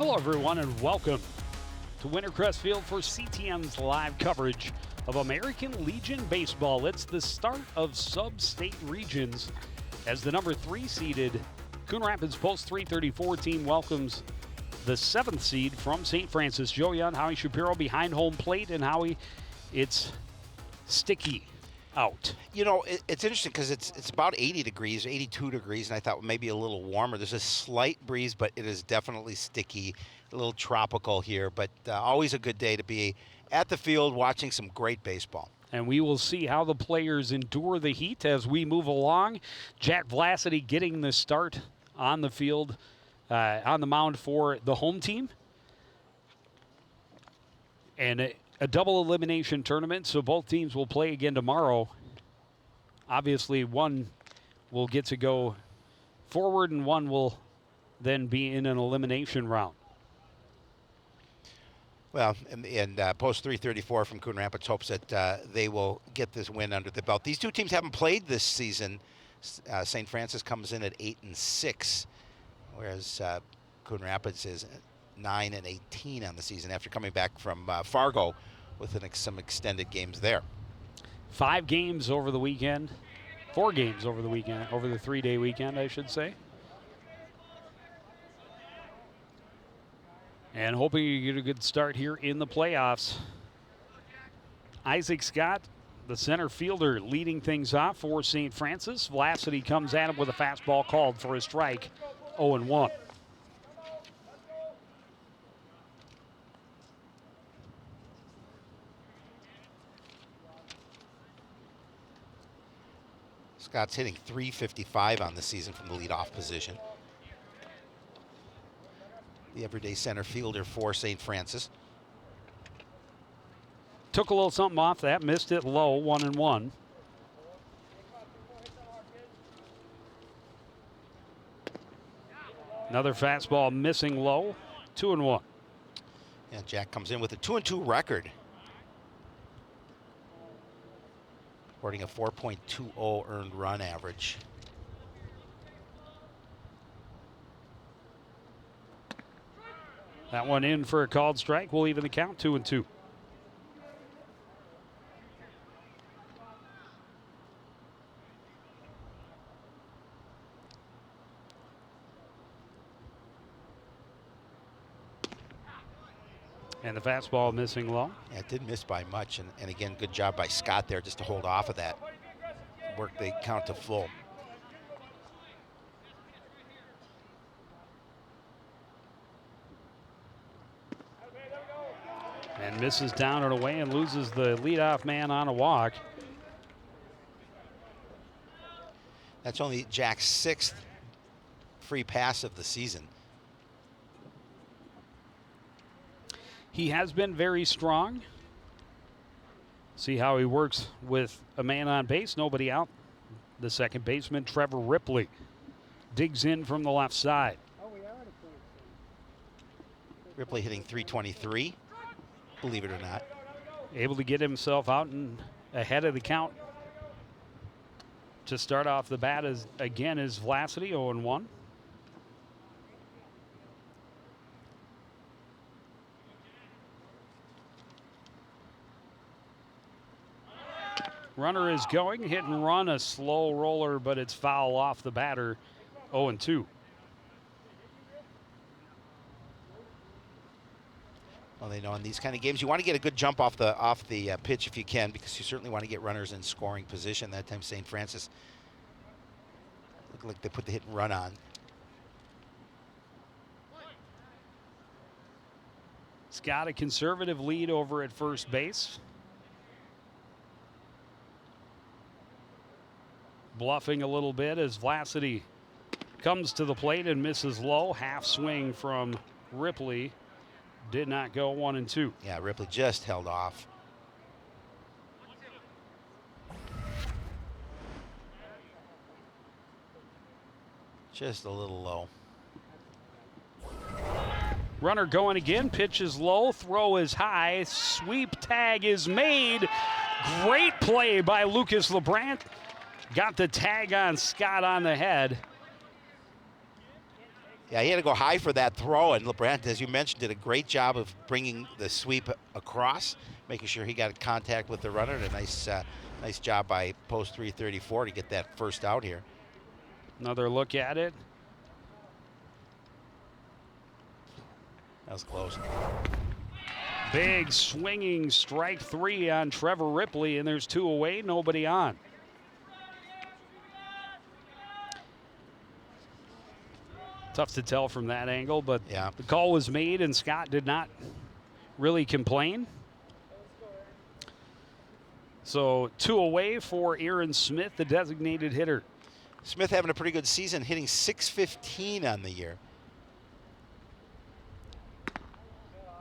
Hello, everyone, and welcome to Wintercrest Field for CTM's live coverage of American Legion Baseball. It's the start of sub-state regions as the number 3 seeded Coon Rapids Post 334 team welcomes the 7th seed from St. Francis. Joe Young, Howie Shapiro behind home plate, and Howie, it's sticky out. You know, it's interesting because it's about 80 degrees, 82 degrees, and I thought maybe a little warmer. There's a slight breeze, but it is definitely sticky, a little tropical here, but always a good day to be at the field watching some great baseball. And we will see how the players endure the heat as we move along. Jack Vlacity getting the start on the field, on the mound for the home team. And a double elimination tournament, so both teams will play again tomorrow. Obviously, one will get to go forward and one will then be in an elimination round. Well, and Post 334 from Coon Rapids hopes that they will get this win under the belt. These two teams haven't played this season. St. Francis comes in at 8-6, whereas Coon Rapids is 9-18 on the season after coming back from Fargo with some extended games there. 5 games over the weekend. 4 games over the weekend, over the 3-day weekend, I should say. And hoping you get a good start here in the playoffs. Isaac Scott, the center fielder, leading things off for St. Francis. Vlacity comes at him with a fastball called for a strike, 0-1. Scott's hitting .355 on the season from the leadoff position. The everyday center fielder for St. Francis. Took a little something off that, missed it low, 1-1. Another fastball missing low, 2-1. And Jack comes in with a 2-2 record. Recording a 4.20 earned run average. That one in for a called strike. We'll even the count, 2-2. And the fastball missing low. Yeah, it did miss by much, and again, good job by Scott there just to hold off of that. Work the count to full. And misses down and away and loses the leadoff man on a walk. That's only Jack's 6th free pass of the season. He has been very strong. See how he works with a man on base, nobody out. The second baseman, Trevor Ripley, digs in from the left side. Ripley hitting .323, believe it or not. Able to get himself out and ahead of the count. To start off the bat is Vlacity, 0-1. Runner is going, hit and run, a slow roller, but it's foul off the batter, 0-2. Well, they know in these kind of games you want to get a good jump off the pitch if you can, because you certainly want to get runners in scoring position. That time St. Francis looked like they put the hit and run on. It's got a conservative lead over at first base. Bluffing a little bit as Vlacity comes to the plate and misses low. Half swing from Ripley. Did not go, 1-2. Yeah, Ripley just held off. Just a little low. Runner going again, pitch is low, throw is high, sweep tag is made. Great play by Lucas LeBrant. Got the tag on Scott on the head. Yeah, he had to go high for that throw, and LeBrant, as you mentioned, did a great job of bringing the sweep across, making sure he got contact with the runner. And a nice job by post 334 to get that first out here. Another look at it. That was close. Big swinging strike 3 on Trevor Ripley, and there's 2 away, nobody on. Tough to tell from that angle, but yeah, the call was made, and Scott did not really complain. So 2 away for Aaron Smith, the designated hitter. Smith having a pretty good season, hitting .615 on the year.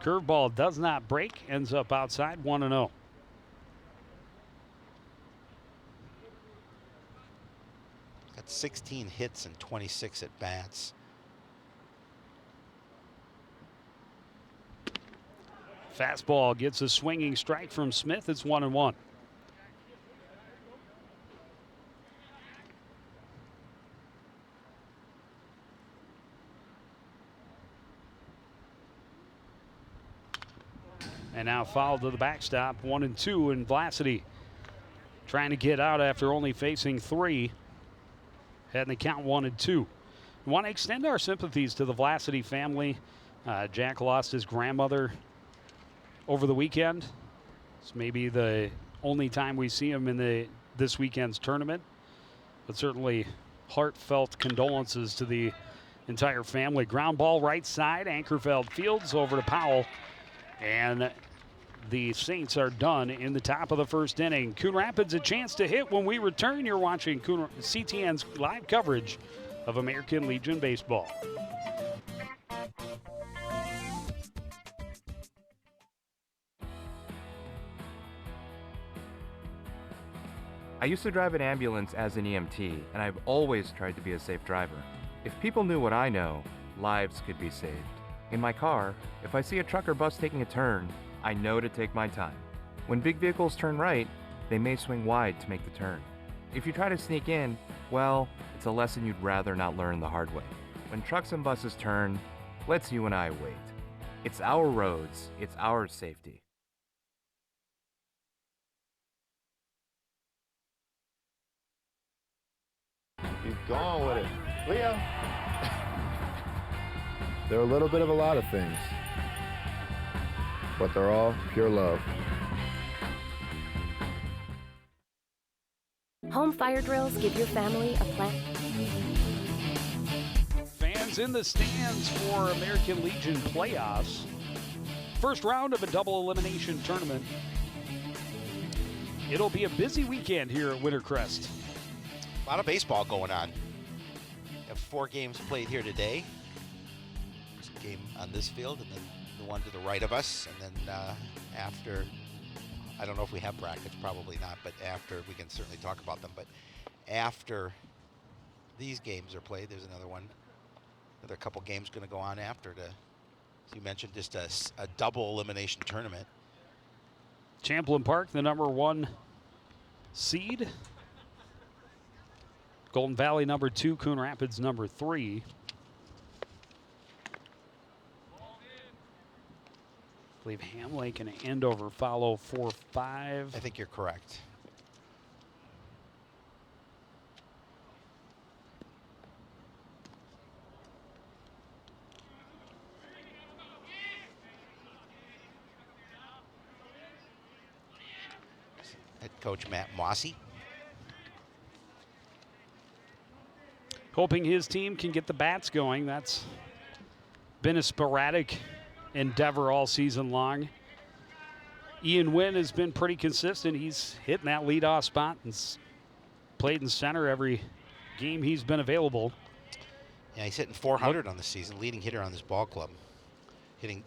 Curveball does not break, ends up outside, 1-0. Got 16 hits and 26 at bats. Fastball gets a swinging strike from Smith. It's 1-1. And now foul to the backstop, 1-2, and Vlacity trying to get out after only facing 3. Heading the count 1-2. We want to extend our sympathies to the Vlacity family. Jack lost his grandmother over the weekend. It's maybe the only time we see him in this weekend's tournament. But certainly heartfelt condolences to the entire family. Ground ball right side, Ankerfeld fields over to Powell. And the Saints are done in the top of the first inning. Coon Rapids a chance to hit when we return. You're watching CTN's live coverage of American Legion Baseball. I used to drive an ambulance as an EMT, and I've always tried to be a safe driver. If people knew what I know, lives could be saved. In my car, if I see a truck or bus taking a turn, I know to take my time. When big vehicles turn right, they may swing wide to make the turn. If you try to sneak in, well, it's a lesson you'd rather not learn the hard way. When trucks and buses turn, let's you and I wait. It's our roads, it's our safety. Keep going with it. Leo. They're a little bit of a lot of things, but they're all pure love. Home fire drills give your family a plan. Fans in the stands for American Legion playoffs. First round of a double elimination tournament. It'll be a busy weekend here at Wintercrest. A lot of baseball going on. We have 4 games played here today. There's a game on this field, and then the one to the right of us. And then after, I don't know if we have brackets, probably not, but after, we can certainly talk about them. But after these games are played, there's another one. Another couple games going to go on after, as you mentioned, just a double elimination tournament. Champlin Park, the number 1 seed. Golden Valley number 2, Coon Rapids number 3. I believe Ham Lake and Andover follow 4-5. I think you're correct. Head coach Matt Mossy. Hoping his team can get the bats going. That's been a sporadic endeavor all season long. Ian Wynn has been pretty consistent. He's hitting that leadoff spot and played in center every game he's been available. Yeah, he's hitting .400 on the season, leading hitter on this ball club.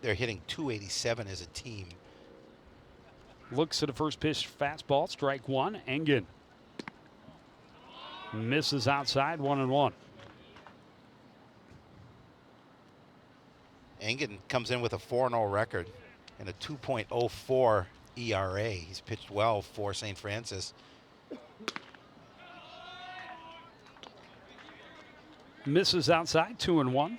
They're hitting .287 as a team. Looks at a first pitch fastball, strike 1. Engen misses outside, 1-1. Engen comes in with a 4-0 record and a 2.04 ERA. He's pitched well for St. Francis. Misses outside, 2-1.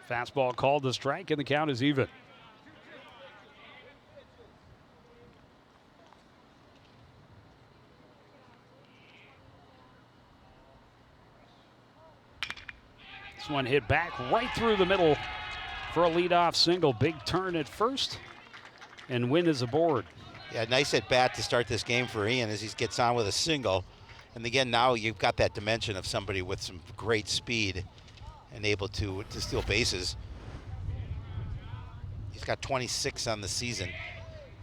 Fastball called the strike, and the count is even. This one hit back right through the middle for a leadoff single. Big turn at first, and Wynn is aboard. Yeah, nice at bat to start this game for Ian as he gets on with a single. And again, now you've got that dimension of somebody with some great speed and able to steal bases. He's got 26 on the season.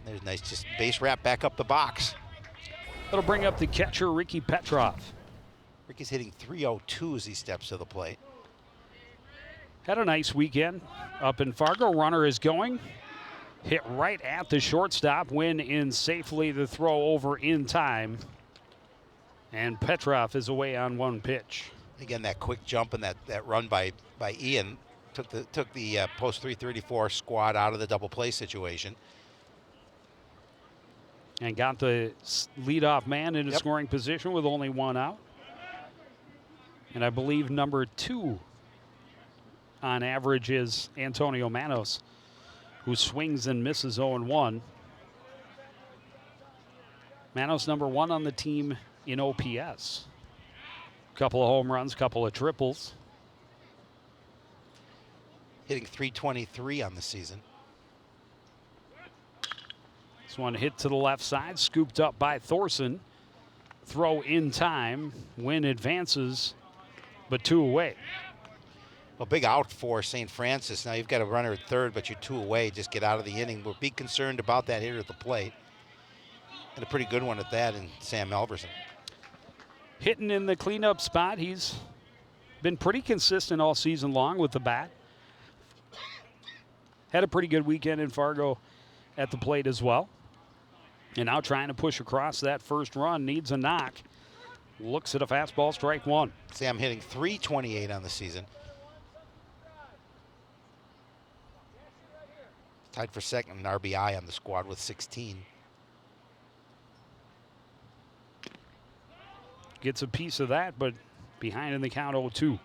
There's nice just base wrap back up the box. That'll bring up the catcher, Ricky Petrov. Ricky's hitting .302 as he steps to the plate. Had a nice weekend up in Fargo. Runner is going. Hit right at the shortstop. Win in safely. The throw over in time. And Petrov is away on one pitch. Again, that quick jump and that run by Ian took the post 334 squad out of the double play situation. And got the leadoff man into scoring position with only one out. And I believe number 2 on average is Antonio Manos, who swings and misses 0-1. Manos number 1 on the team in OPS. Couple of home runs, couple of triples. Hitting .323 on the season. This one hit to the left side, scooped up by Thorson. Throw in time. Wynn advances, but 2 away. Well, big out for St. Francis. Now you've got a runner at third, but you're 2 away. Just get out of the inning. We'll be concerned about that hitter at the plate. And a pretty good one at that in Sam Elverson. Hitting in the cleanup spot. He's been pretty consistent all season long with the bat. Had a pretty good weekend in Fargo at the plate as well. And now trying to push across that first run. Needs a knock. Looks at a fastball, strike 1. Sam hitting .328 on the season. Tied for second in RBI on the squad with 16. Gets a piece of that, but behind in the count 0-2.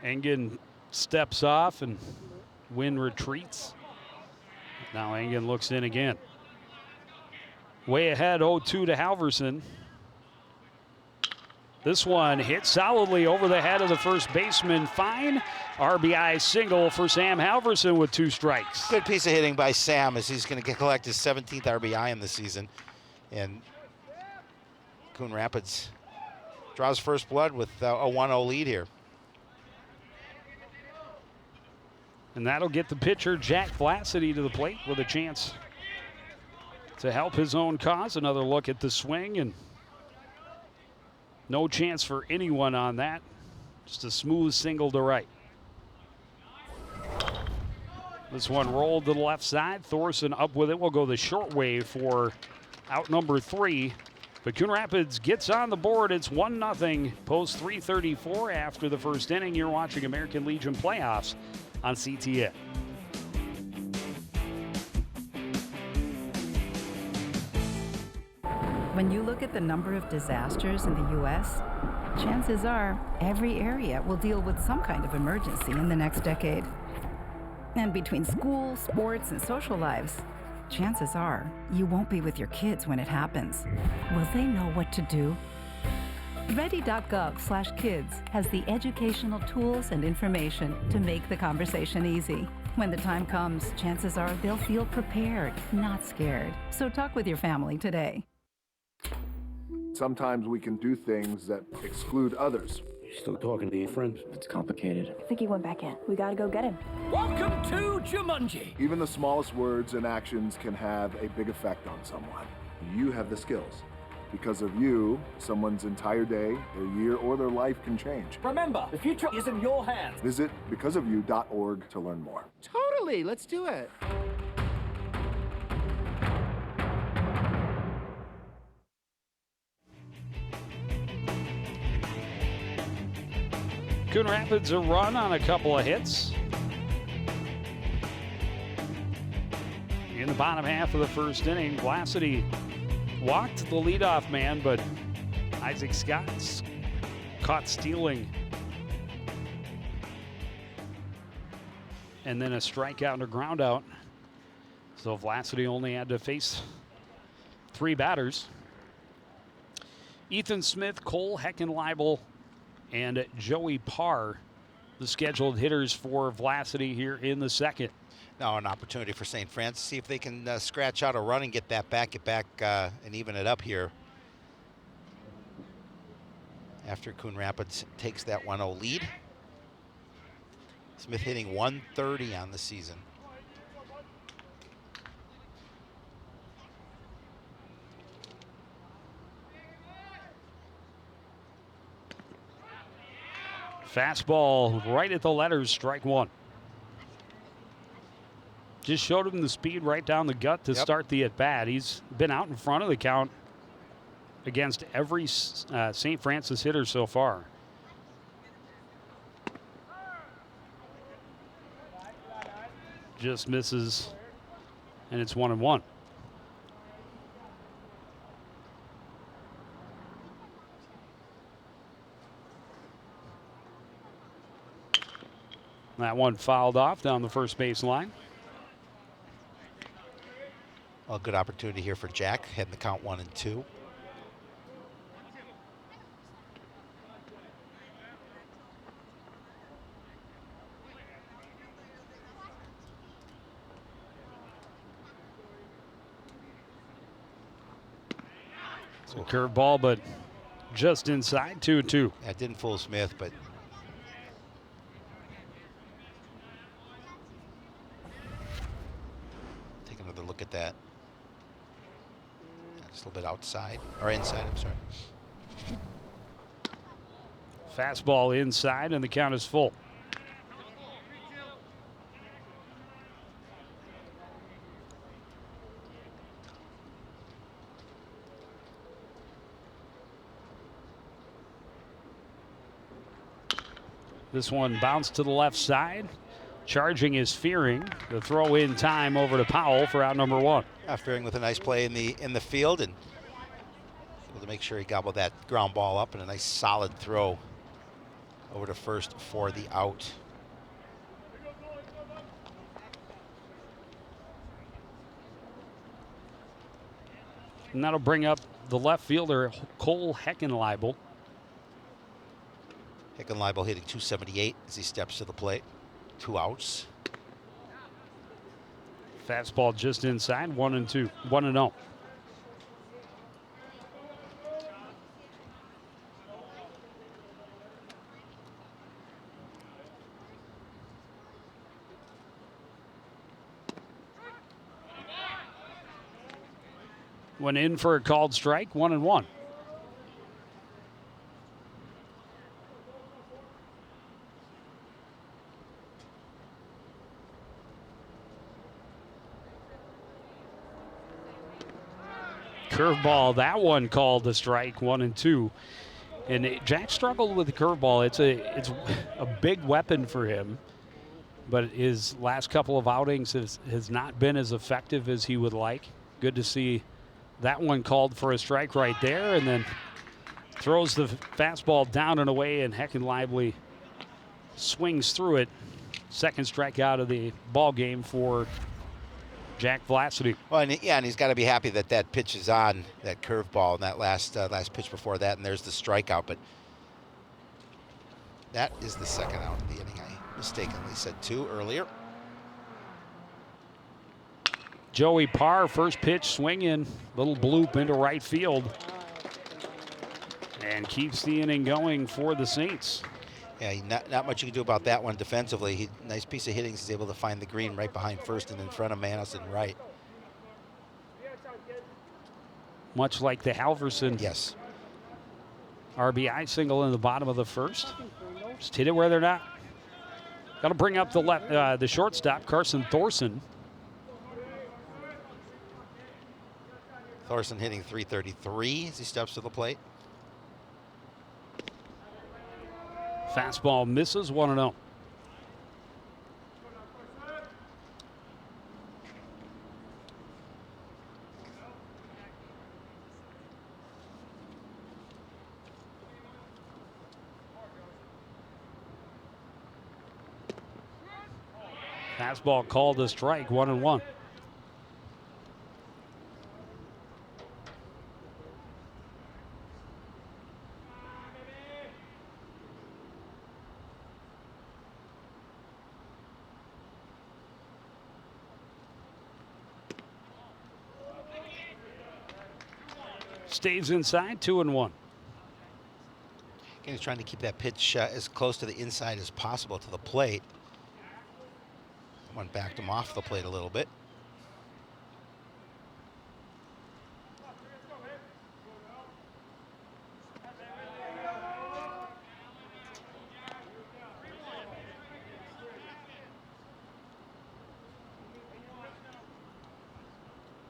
Engen steps off and Wynn retreats. Now Engen looks in again. Way ahead, 0-2 to Halverson. This one hit solidly over the head of the first baseman. Fine RBI single for Sam Halverson with 2 strikes. Good piece of hitting by Sam as he's going to collect his 17th RBI in the season. And Coon Rapids draws first blood with a 1-0 lead here. And that'll get the pitcher, Jack Vlacity, to the plate with a chance to help his own cause. Another look at the swing, and no chance for anyone on that. Just a smooth single to right. This one rolled to the left side. Thorson up with it. Will go the short way for out number 3. But Coon Rapids gets on the board. It's 1-0 post 334 after the first inning. You're watching American Legion playoffs on CTN. When you look at the number of disasters in the U.S., chances are every area will deal with some kind of emergency in the next decade. And between school, sports, and social lives, chances are you won't be with your kids when it happens. Will they know what to do? Ready.gov/kids has the educational tools and information to make the conversation easy. When the time comes, chances are they'll feel prepared, not scared. So talk with your family today. Sometimes we can do things that exclude others. You're still talking to your friend? It's complicated. I think he went back in. We gotta go get him. Welcome to Jumanji. Even the smallest words and actions can have a big effect on someone. You have the skills. Because of you, someone's entire day, their year, or their life can change. Remember, the future is in your hands. Visit becauseofyou.org to learn more. Totally, let's do it. Coon Rapids a run on a couple of hits. In the bottom half of the first inning, Vlacity walked the leadoff man, but Isaac Scott's caught stealing. And then a strikeout and a ground out. So Vlacity only had to face 3 batters. Ethan Smith, Cole Heckenleibel, and Joey Parr, the scheduled hitters for Vlacity here in the second. Now an opportunity for St. Francis, see if they can scratch out a run and get back, and even it up here. After Coon Rapids takes that 1-0 lead. Smith hitting 130 on the season. Fastball right at the letters, strike 1. Just showed him the speed right down the gut to start the at-bat. He's been out in front of the count against every St. Francis hitter so far. Just misses, and it's 1-1. That one fouled off down the first base line. Well, good opportunity here for Jack, heading the count 1-2. It's a curveball, but just inside, 2-2. That didn't fool Smith, but take another look at that. Just a little bit outside, or inside, I'm sorry. Fastball inside, and the count is full. This one bounced to the left side. Charging is Fearing. The throw in time over to Powell for out number 1. Fearing with a nice play in the field and able to make sure he gobbled that ground ball up, and a nice solid throw over to first for the out. And that'll bring up the left fielder, Cole Heckenleibel. Heckenleibel hitting 278 as he steps to the plate. 2 outs. Fastball just inside, 1-2, 1-0. Went in for a called strike, 1-1. Curveball, that one called a strike, 1-2. And Jack struggled with the curveball. It's a big weapon for him, but his last couple of outings has not been as effective as he would like. Good to see that one called for a strike right there, and then throws the fastball down and away, and Heckenleibel swings through it. Second strikeout of the ball game for Jack Vlacity. Well, and he's got to be happy that that pitch is on, that curveball, and that last pitch before that, and there's the strikeout. But that is the second out of the inning. I mistakenly said 2 earlier. Joey Parr, first pitch swinging, little bloop into right field, and keeps the inning going for the Saints. Yeah, not much you can do about that one defensively. Nice piece of hitting. He's able to find the green right behind first and in front of Manis and right. Much like the Halverson RBI single in the bottom of the first. Just hit it where they're not. Got to bring up the shortstop, Carson Thorson. Thorson hitting 333 as he steps to the plate. Fastball misses 1-0. Fastball called a strike, 1-1. Stays inside, 2-1. Again, he's trying to keep that pitch as close to the inside as possible to the plate. One backed him off the plate a little bit.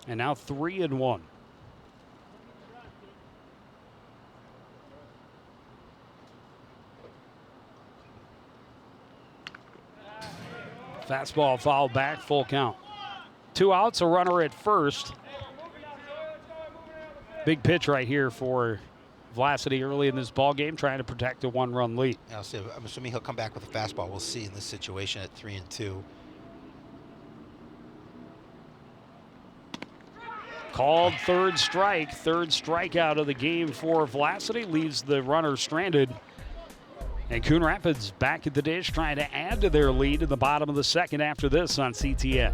And now 3-1. Fastball fouled back, full count. 2 outs, a runner at first. Big pitch right here for Vlasidy early in this ball game, trying to protect a 1-run lead. I'm assuming he'll come back with a fastball. We'll see in this situation at 3-2. Called third strikeout of the game for Vlasidy, leaves the runner stranded. And Coon Rapids back at the dish, trying to add to their lead in the bottom of the second after this on CTN.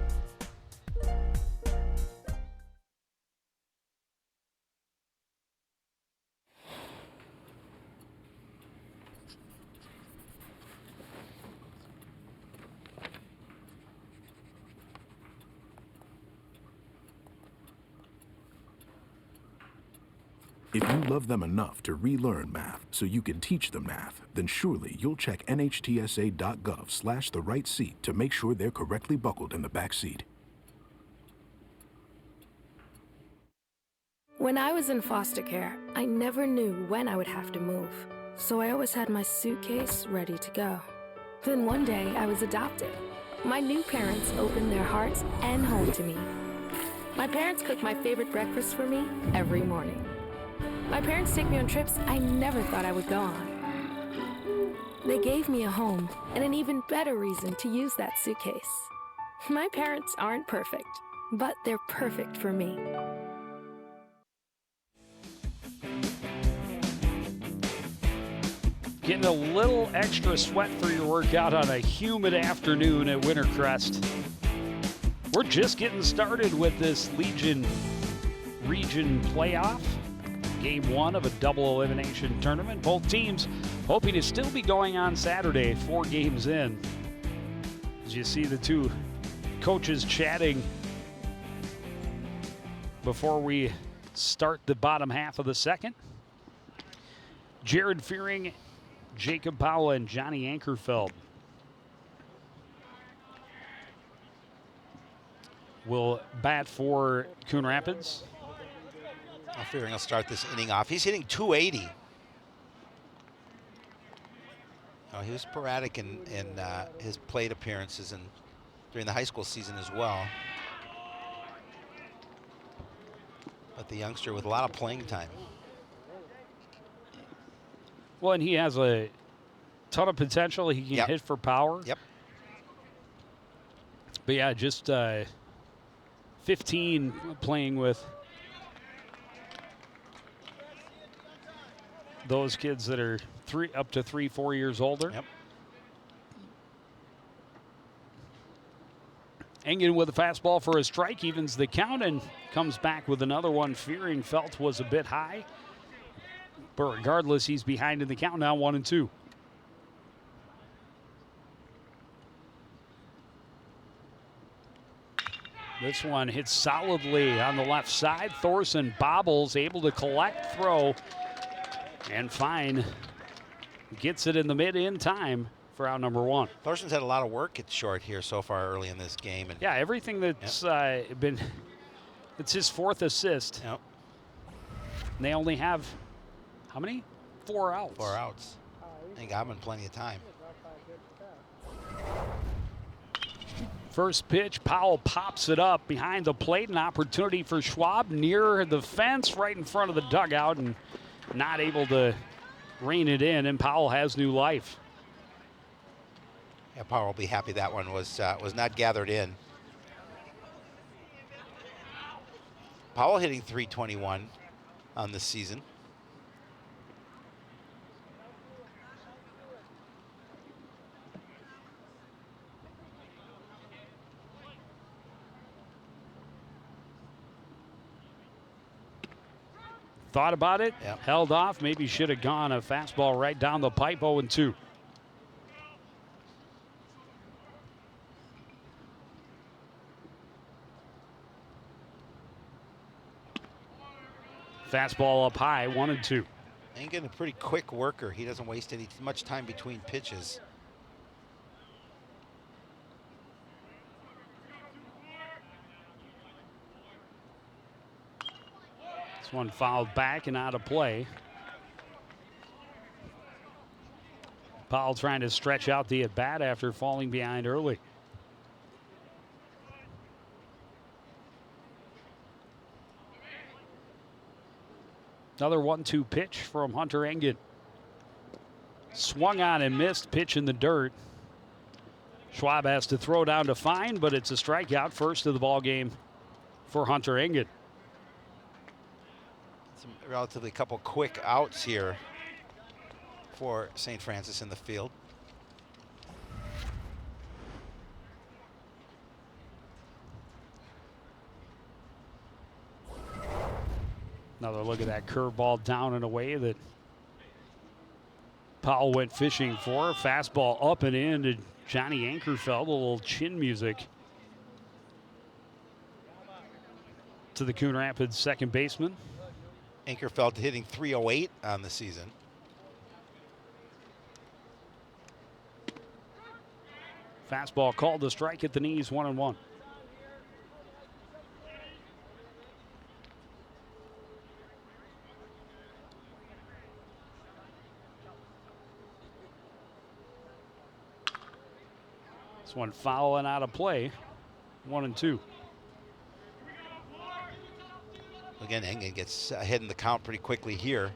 If you love them enough to relearn math so you can teach them math, then surely you'll check nhtsa.gov/the right seat to make sure they're correctly buckled in the back seat. When I was in foster care, I never knew when I would have to move, so I always had my suitcase ready to go. Then one day, I was adopted. My new parents opened their hearts and home to me. My parents cook my favorite breakfast for me every morning. My parents take me on trips I never thought I would go on. They gave me a home and an even better reason to use that suitcase. My parents aren't perfect, but they're perfect for me. Getting a little extra sweat for your workout on a humid afternoon at Wintercrest. We're just getting started with this Legion Region playoff. Game 1 of a double elimination tournament. Both teams hoping to still be going on Saturday, 4 games in. As you see the two coaches chatting before we start the bottom half of the second. Jared Fearing, Jacob Powell, and Johnny Ankerfeld will bat for Coon Rapids. Fearing will start this inning off. He's hitting .280. Oh, he was sporadic in his plate appearances and during the high school season as well. But the youngster with a lot of playing time. Well, and he has a ton of potential. He can hit for power. Yep. But yeah, just 15 playing with those kids that are up to 3-4 years older. Yep. Engen with a fastball for a strike, evens the count and comes back with another one. Fearing felt was a bit high. But regardless, he's behind in the count now, 1-2. This one hits solidly on the left side. Thorson bobbles, able to collect, throw, and Fine gets it in the mid in time for out number 1. Thorson's had a lot of work at short here so far early in this game. And yeah, everything that's been, it's his 4th assist. Yep. And they only have, how many? 4 outs. 4 outs. I think I'm in plenty of time. First pitch, Powell pops it up behind the plate. An opportunity for Schwab near the fence, right in front of the dugout, and not able to rein it in, and Powell has new life. Yeah, Powell will be happy that one was not gathered in. Powell hitting .321 on this season. Thought about it, yep. Held off, maybe should have gone a fastball right down the pipe, 0-2. Fastball up high, 1-2. And getting a pretty quick worker. He doesn't waste much time between pitches. This one fouled back and out of play. Powell trying to stretch out the at-bat after falling behind early. Another 1-2 pitch from Hunter Engen. Swung on and missed, pitch in the dirt. Schwab has to throw down to find, but it's a strikeout, first of the ball game for Hunter Engen. Some relatively couple quick outs here for St. Francis in the field. Another look at that curveball down and away that Powell went fishing for. Fastball up and in to Johnny Ankerfeld. A little chin music to the Coon Rapids second baseman. Ankerfeld hitting .308 on the season. Fastball called to strike at the knees, 1-1. This one foul and out of play, 1-2. Again, Engen gets ahead in the count pretty quickly here.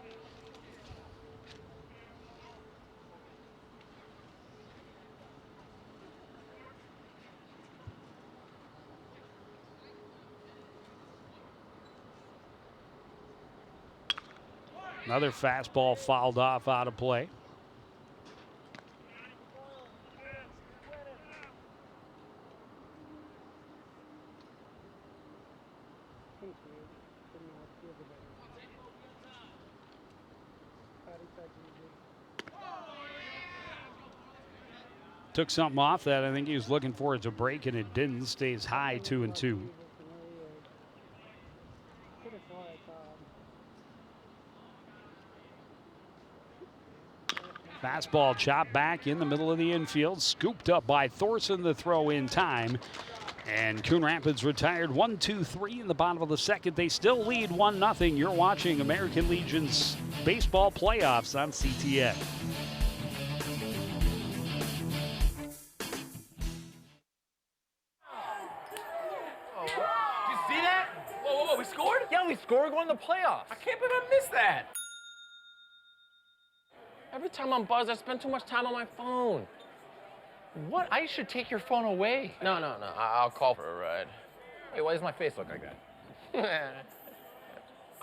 Another fastball fouled off, out of play. Took something off that. I think he was looking for it to break, and it didn't. Stays high, 2-2. Fastball chopped back in the middle of the infield. Scooped up by Thorson, the throw in time. And Coon Rapids retired 1-2-3 in the bottom of the second. They still lead 1-0. You're watching American Legion's baseball playoffs on CTN. We scored? Yeah, we scored going to the playoffs. I can't believe I missed that. Every time I'm buzzed, I spend too much time on my phone. What? I should take your phone away. No. I'll call for a ride. Hey, why does my face look like that?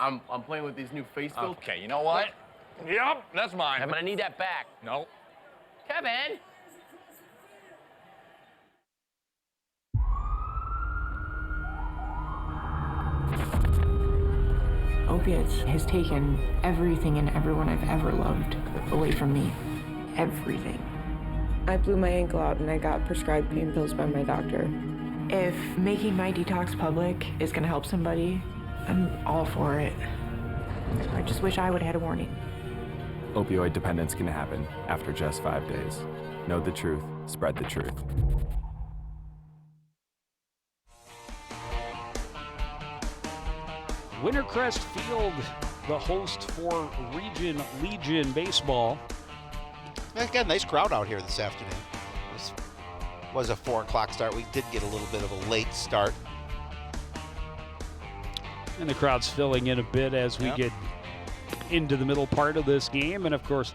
I'm playing with these new face filters. Okay, you know what? Yep, that's mine. Kevin, I need that back. No. Kevin! Opiates has taken everything and everyone I've ever loved away from me. Everything. I blew my ankle out and I got prescribed pain pills by my doctor. If making my detox public is gonna help somebody, I'm all for it. I just wish I would have had a warning. Opioid dependence can happen after just 5 days. Know the truth, spread the truth. Wintercrest Field, the host for Region Legion Baseball. We've got a nice crowd out here this afternoon. This was a 4 o'clock start. We did get a little bit of a late start. And the crowd's filling in a bit as we get into the middle part of this game. And, of course,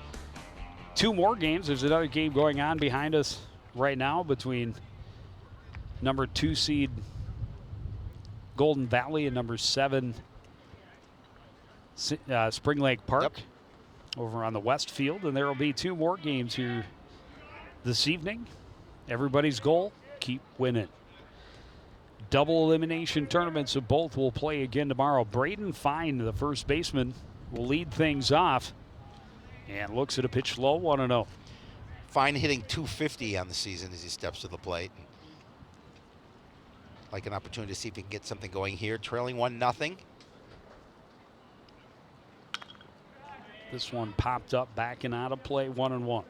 2 more games. There's another game going on behind us right now between number 2 seed Golden Valley and number 7 Spring Lake Park over on the west field. And there will be 2 more games here this evening. Everybody's goal, keep winning. Double elimination tournaments of both will play again tomorrow. Braden Fine, the first baseman, will lead things off and looks at a pitch low, 1-0. Fine hitting .250 on the season as he steps to the plate. Like an opportunity to see if he can get something going here. Trailing 1-0. This one popped up, back and out of play, 1-1.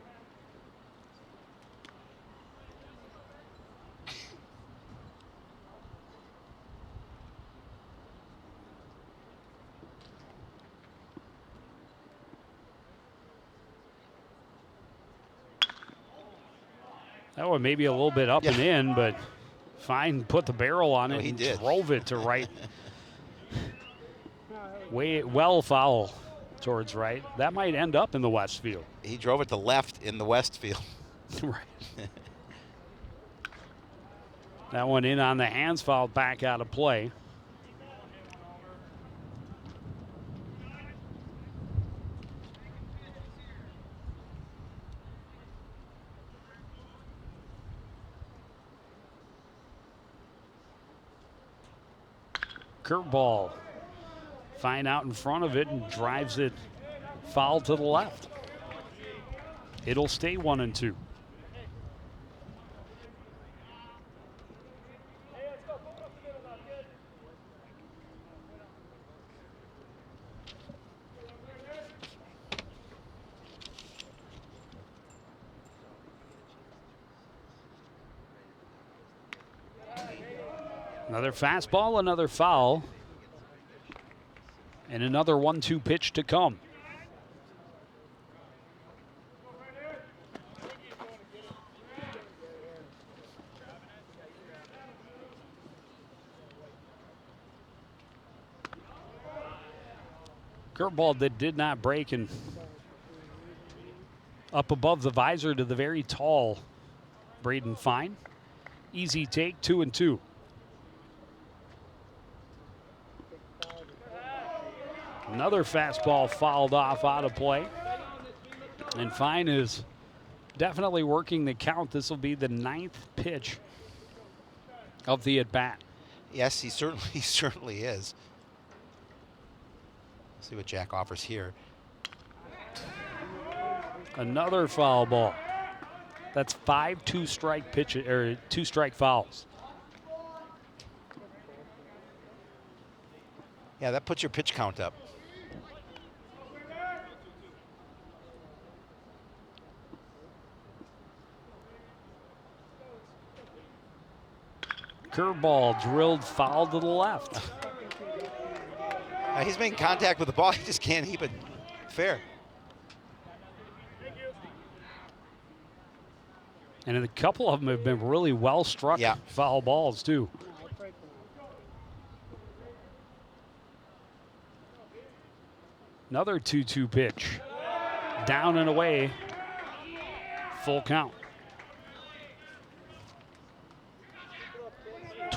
That one maybe a little bit up and in, but Fine put the barrel on it and drove it to right. Well foul towards right. That might end up in the west field. He drove it to left in the west field. Right. That one in on the hands, fouled back out of play. Curveball. Fine out in front of it and drives it foul to the left. It'll stay 1-2. Another fastball, another foul, and another 1-2 pitch to come. Curveball that did not break and up above the visor to the very tall Braden Fine. Easy take, 2-2. Another fastball fouled off out of play. And Fine is definitely working the count. This will be the 9th pitch of the at-bat. Yes, he certainly is. Let's see what Jack offers here. Another foul ball. That's 5 two-strike pitches or 2-strike fouls. Yeah, that puts your pitch count up. Curveball drilled foul to the left. He's making contact with the ball. He just can't keep it fair. And a couple of them have been really well struck foul balls, too. Another 2-2 pitch. Down and away. Full count.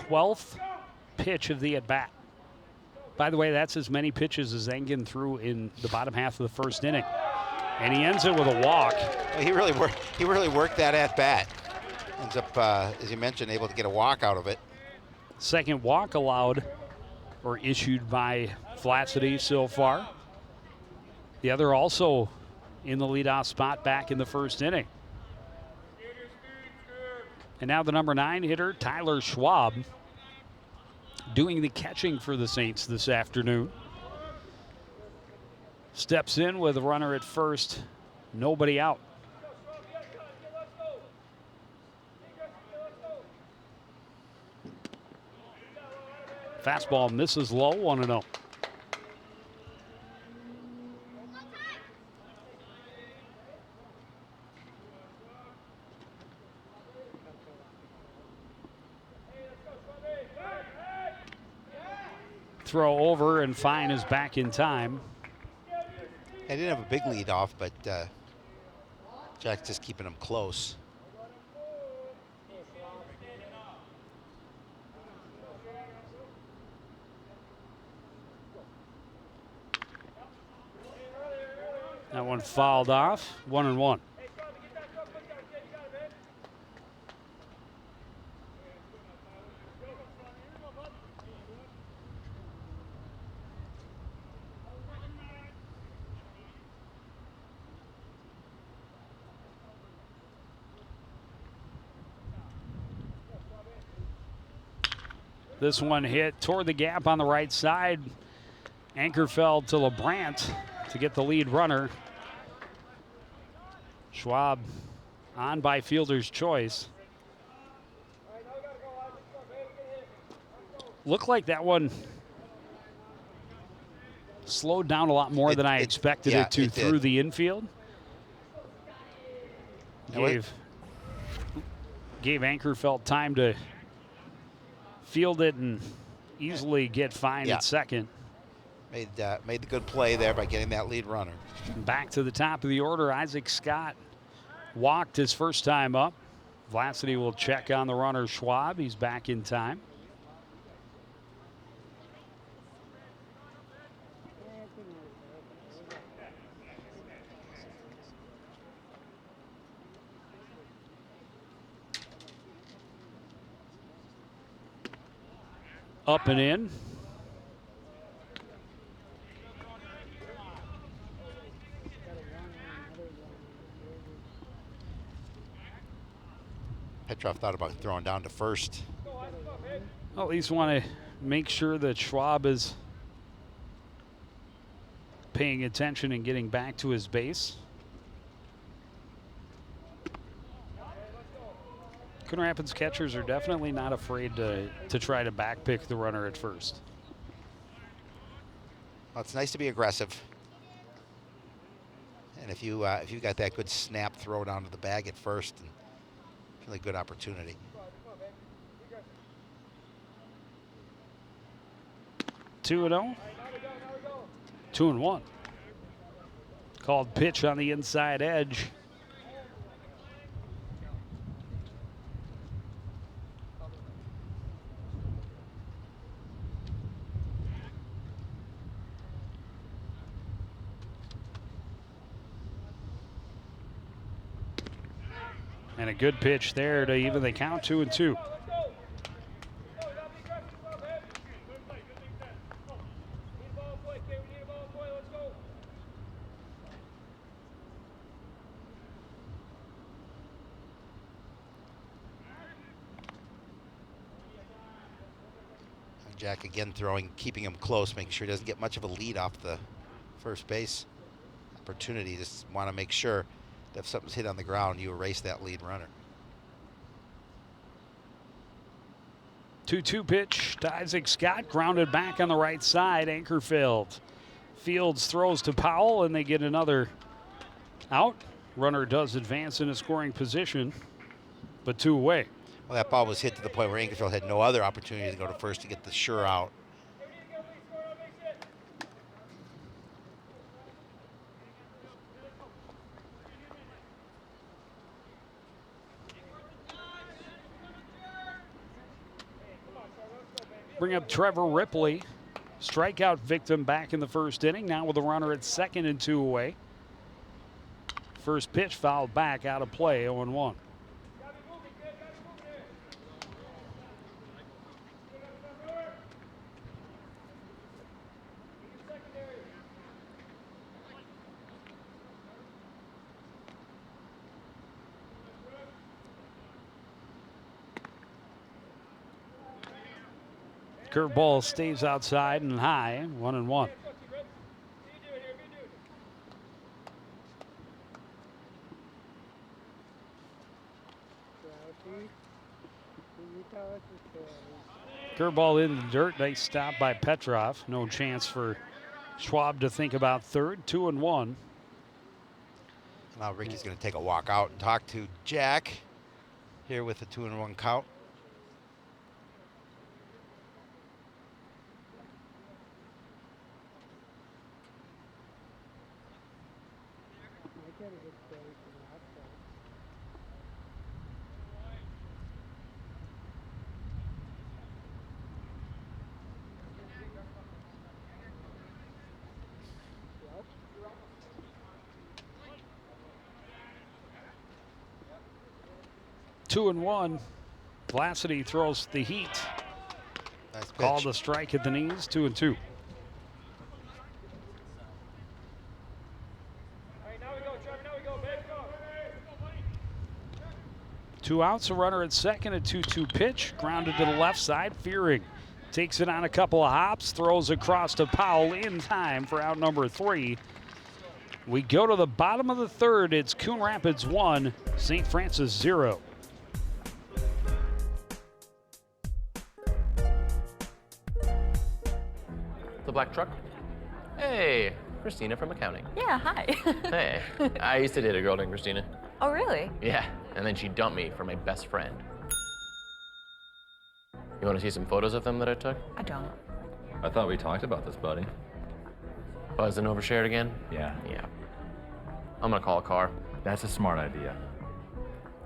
12th pitch of the at-bat. By the way, that's as many pitches as Engen threw in the bottom half of the first inning. And he ends it with a walk. Well, he really worked that at-bat. Ends up, as you mentioned, able to get a walk out of it. Second walk allowed or issued by Flacity so far. The other also in the leadoff spot back in the first inning. And now the number 9 hitter, Tyler Schwab, doing the catching for the Saints this afternoon. Steps in with a runner at first, nobody out. Fastball misses low, 1-0. throw over, and Fine is back in time. I didn't have a big lead off, but Jack's just keeping him close. That one fouled off. 1-1. This one hit toward the gap on the right side. Ankerfeld to LeBrant to get the lead runner. Schwab on by fielder's choice. Looked like that one slowed down a lot more than I expected it to through the infield. Gave Ankerfeld time to field it and easily get Fine at second. Made the good play there by getting that lead runner. Back to the top of the order, Isaac Scott walked his first time up. Vlacity will check on the runner Schwab. He's back in time. Up and in. Petrov thought about throwing down to first. Well, at least want to make sure that Schwab is paying attention and getting back to his base. Coon Rapids catchers are definitely not afraid to try to backpick the runner at first. Well, it's nice to be aggressive. And if you got that good snap throw down to the bag at first, and really good opportunity. 2-0. 2-1. Called pitch on the inside edge. And a good pitch there to even the count. 2-2. Jack again throwing, keeping him close, making sure he doesn't get much of a lead off the first base opportunity. Just want to make sure that if something's hit on the ground, you erase that lead runner. 2-2 pitch to Isaac Scott, grounded back on the right side. Ankerfeld Fields throws to Powell, and they get another out. Runner does advance in a scoring position, but 2 away. Well, that ball was hit to the point where Ankerfeld had no other opportunity to go to first to get the sure out. Bring up Trevor Ripley, strikeout victim back in the first inning. Now with a runner at second and 2 away. First pitch fouled back, out of play, 0-1. Curveball stays outside and high, 1-1. Curveball in the dirt. Nice stop by Petrov. No chance for Schwab to think about third. 2-1. Now Ricky's going to take a walk out and talk to Jack here with the 2-1 count. Two and one. Vlacity throws the heat. Nice pitch. Called a strike at the knees, 2-2. Two outs, a runner at second, a 2-2 pitch. Grounded to the left side. Fearing takes it on a couple of hops, throws across to Powell in time for out number 3. We go to the bottom of the third. It's Coon Rapids 1, St. Francis 0. The black truck? Hey, Christina from accounting. Yeah, hi. Hey, I used to date a girl named Christina. Oh, really? Yeah, and then she dumped me for my best friend. You want to see some photos of them that I took? I don't. I thought we talked about this, buddy. Buzzed and overshared again? Yeah. Yeah. I'm gonna call a car. That's a smart idea.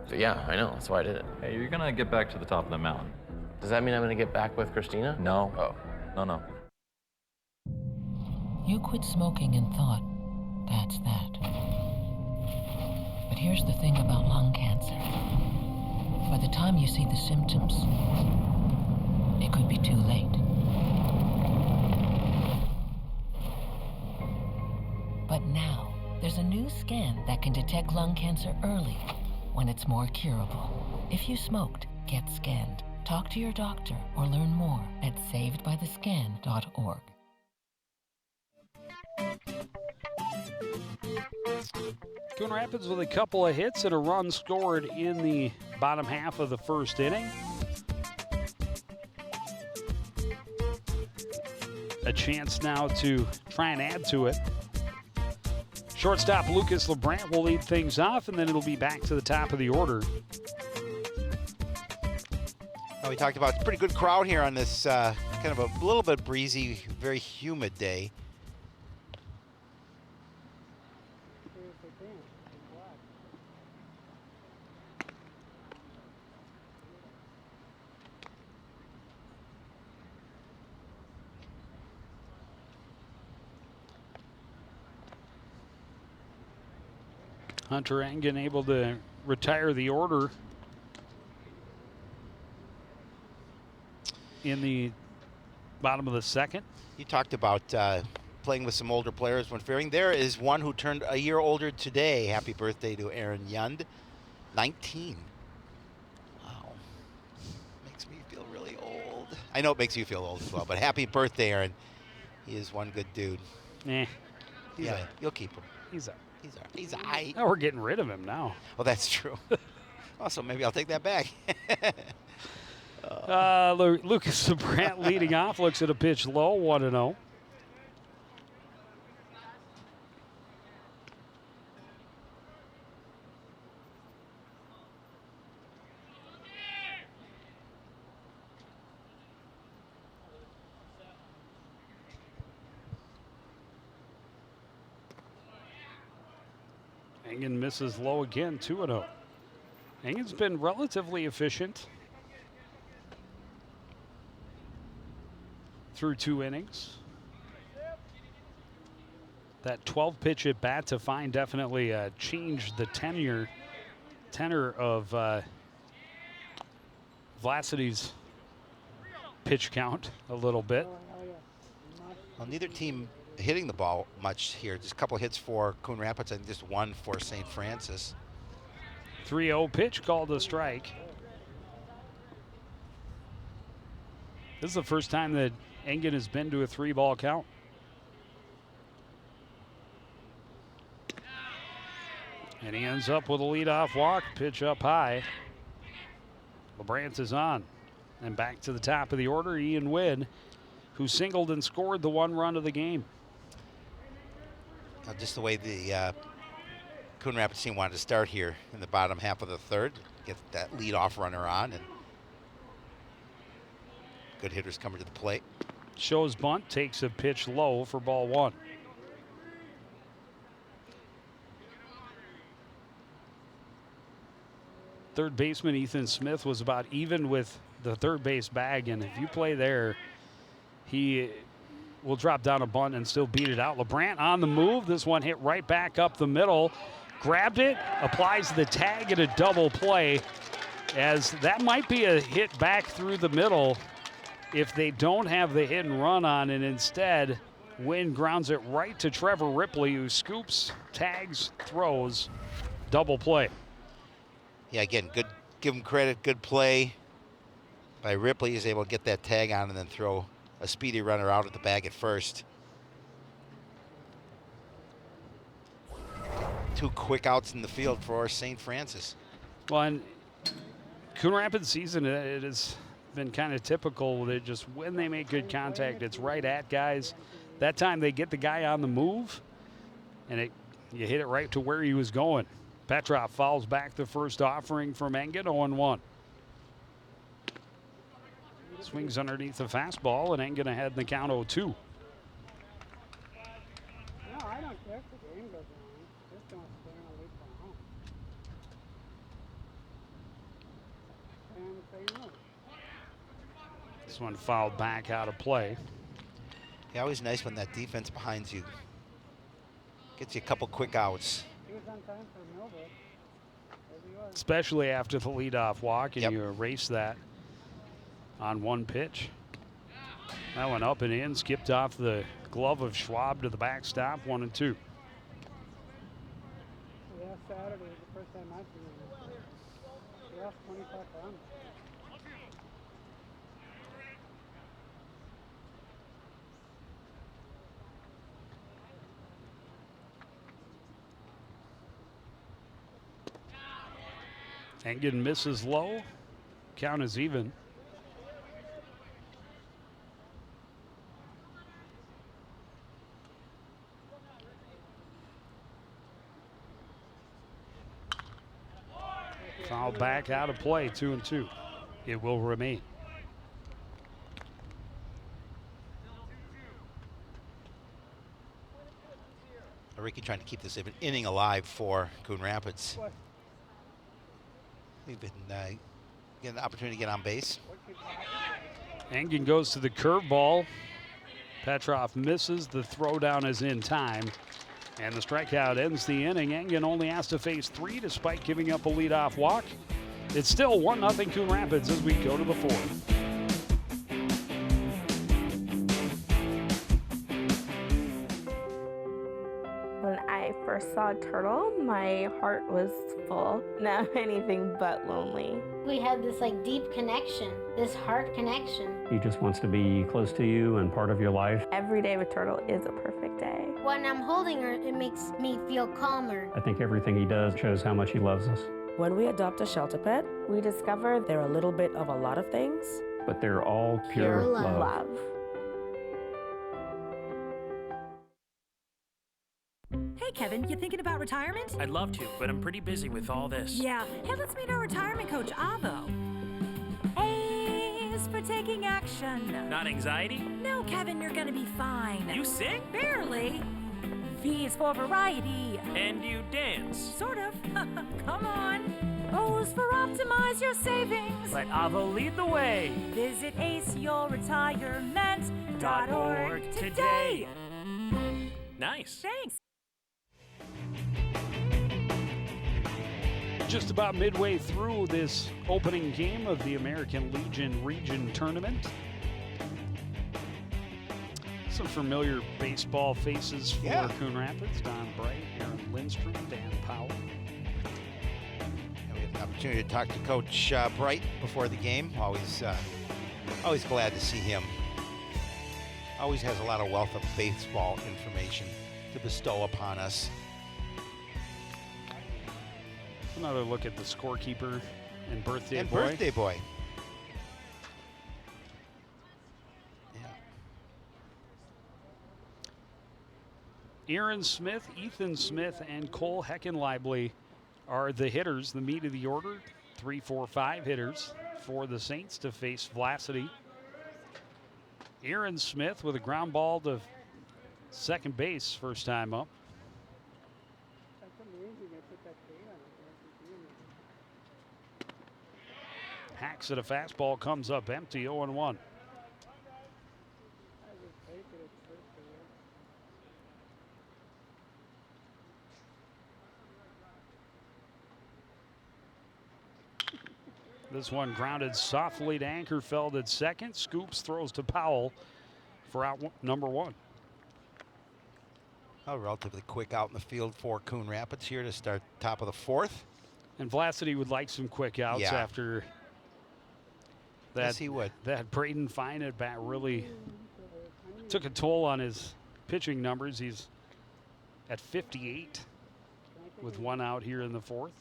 So yeah, I know, that's why I did it. Hey, you're gonna get back to the top of the mountain. Does that mean I'm gonna get back with Christina? No. Oh. No. You quit smoking and thought, that's that. But here's the thing about lung cancer. By the time you see the symptoms, it could be too late. But now, there's a new scan that can detect lung cancer early, when it's more curable. If you smoked, get scanned. Talk to your doctor or learn more at savedbythescan.org. Coon Rapids with a couple of hits and a run scored in the bottom half of the first inning. A chance now to try and add to it. Shortstop Lucas LeBrant will lead things off, and then it'll be back to the top of the order. We talked about a pretty good crowd here on this kind of a little bit breezy, very humid day. Hunter Engen able to retire the order in the bottom of the second. You talked about playing with some older players when fearing. There is one who turned a year older today. Happy birthday to Aaron Yund, 19. Wow. Makes me feel really old. I know it makes you feel old as well, but happy birthday, Aaron. He is one good dude. Yeah, you'll keep him. He's all right. Oh, we're getting rid of him now. Well, that's true. Also, maybe I'll take that back. Lucas LeBrant leading off, looks at a pitch low, 1-0. Engen misses low again, 2-0. Engen's been relatively efficient through 2 innings. That 12-pitch at bat to find definitely changed the tenor of Vlacity's pitch count a little bit. Well, neither team hitting the ball much here. Just a couple hits for Coon Rapids and just one for St. Francis. 3-0 pitch called a strike. This is the first time that Engen has been to a 3-ball count. And he ends up with a leadoff walk, pitch up high. LeBrant is on. And back to the top of the order, Ian Wynn, who singled and scored the 1 run of the game. Just the way the Coon Rapids team wanted to start here in the bottom half of the third, get that leadoff runner on, and good hitters coming to the plate. Shows bunt, takes a pitch low for ball 1. Third baseman Ethan Smith was about even with the third base bag, and if you play there, he will drop down a bunt and still beat it out. LeBrant on the move. This one hit right back up the middle. Grabbed it, applies the tag at a double play, as that might be a hit back through the middle if they don't have the hit and run on, and instead Wynn grounds it right to Trevor Ripley, who scoops, tags, throws, double play. Yeah, again, good. Give him credit. Good play by Ripley. He's able to get that tag on and then throw a speedy runner out at the bag at first. 2 quick outs in the field for St. Francis. Well, and Coon Rapids season, it has been kind of typical that just when they make good contact, it's right at guys. That time they get the guy on the move, and you hit it right to where he was going. Petrov fouls back the first offering from Engen, 0-1. Swings underneath the fastball, and Engen ahead in the count 0-2. No, I don't care if the game goes on. Just don't stay on a lead for home. And say no. This one fouled back out of play. Yeah, always nice when that defense behind you gets you a couple quick outs. He was on time for Millbrook. Especially after the leadoff walk, and you erase that on one pitch. That one up and in, skipped off the glove of Schwab to the backstop, 1-2. Yeah, Saturday was the first time I've seen him. He lost 25 runs. Engen misses low. Count is even. Foul back out of play, 2-2. It will remain. Ricky trying to keep this inning alive for Coon Rapids. We've been getting an opportunity to get on base. Engen goes to the curveball. Petrov misses. The throwdown is in time. And the strikeout ends the inning. Engen only has to face 3 despite giving up a leadoff walk. It's still 1-0 Coon Rapids as we go to the 4th. When I first saw a turtle, my heart was full. Now anything but lonely. We had this deep connection, this heart connection. He just wants to be close to you and part of your life. Every day with Turtle is a perfect day. When I'm holding her, it makes me feel calmer. I think everything he does shows how much he loves us. When we adopt a shelter pet, we discover they're a little bit of a lot of things. But they're all pure love. Hey, Kevin, you thinking about retirement? I'd love to, but I'm pretty busy with all this. Yeah. Hey, let's meet our retirement coach, Avo. A is for taking action. Not anxiety? No, Kevin, you're gonna be fine. You sing? Barely. V is for variety. And you dance? Sort of. Come on. O is for optimize your savings. Let Avo lead the way. Visit aceyourretirement.org today. Nice. Thanks. Just about midway through this opening game of the American Legion Region Tournament. Some familiar baseball faces for Coon Rapids. Don Bright, Aaron Lindstrom, Dan Powell. We have an opportunity to talk to Coach Bright before the game. Always glad to see him. Always has a lot of wealth of baseball information to bestow upon us. Another look at the scorekeeper and birthday boy. Birthday boy. Aaron Smith, Ethan Smith, and Cole Heckenlively are the hitters, the meat of the order. 3, 4, 5 hitters for the Saints to face Vlacity. Aaron Smith with a ground ball to second base, first time up. Hacks at a fastball, comes up empty, 0-1. This one grounded softly to Ankerfeld at second. Scoops, throws to Powell for out number 1. A relatively quick out in the field for Coon Rapids here to start top of the 4th. And Vlacity would like some quick outs after that. Yes, he would. That Braden Fine at bat really took a toll on his pitching numbers. He's at 58 with 1 out here in the 4th.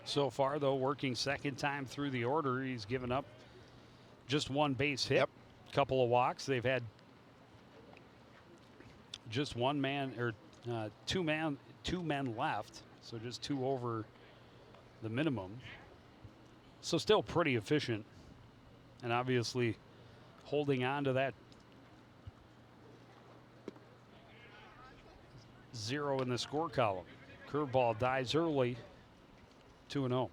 So far, though, working second time through the order, he's given up just 1 base hit, couple of walks. They've had just 2 men left, so just 2 over the minimum. So still pretty efficient, and obviously holding on to that 0 in the score column. Curveball dies early, 2-0.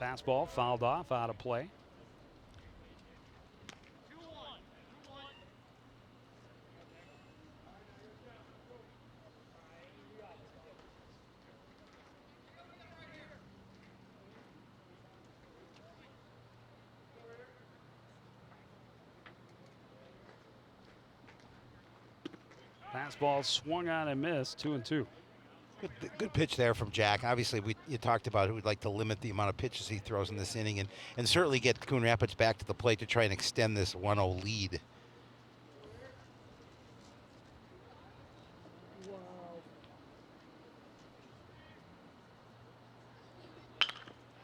Fastball fouled off, out of play. Fastball swung on and missed, 2-2. Good pitch there from Jack. Obviously, you talked about who would like to limit the amount of pitches he throws in this inning and certainly get Coon Rapids back to the plate to try and extend this 1-0 lead.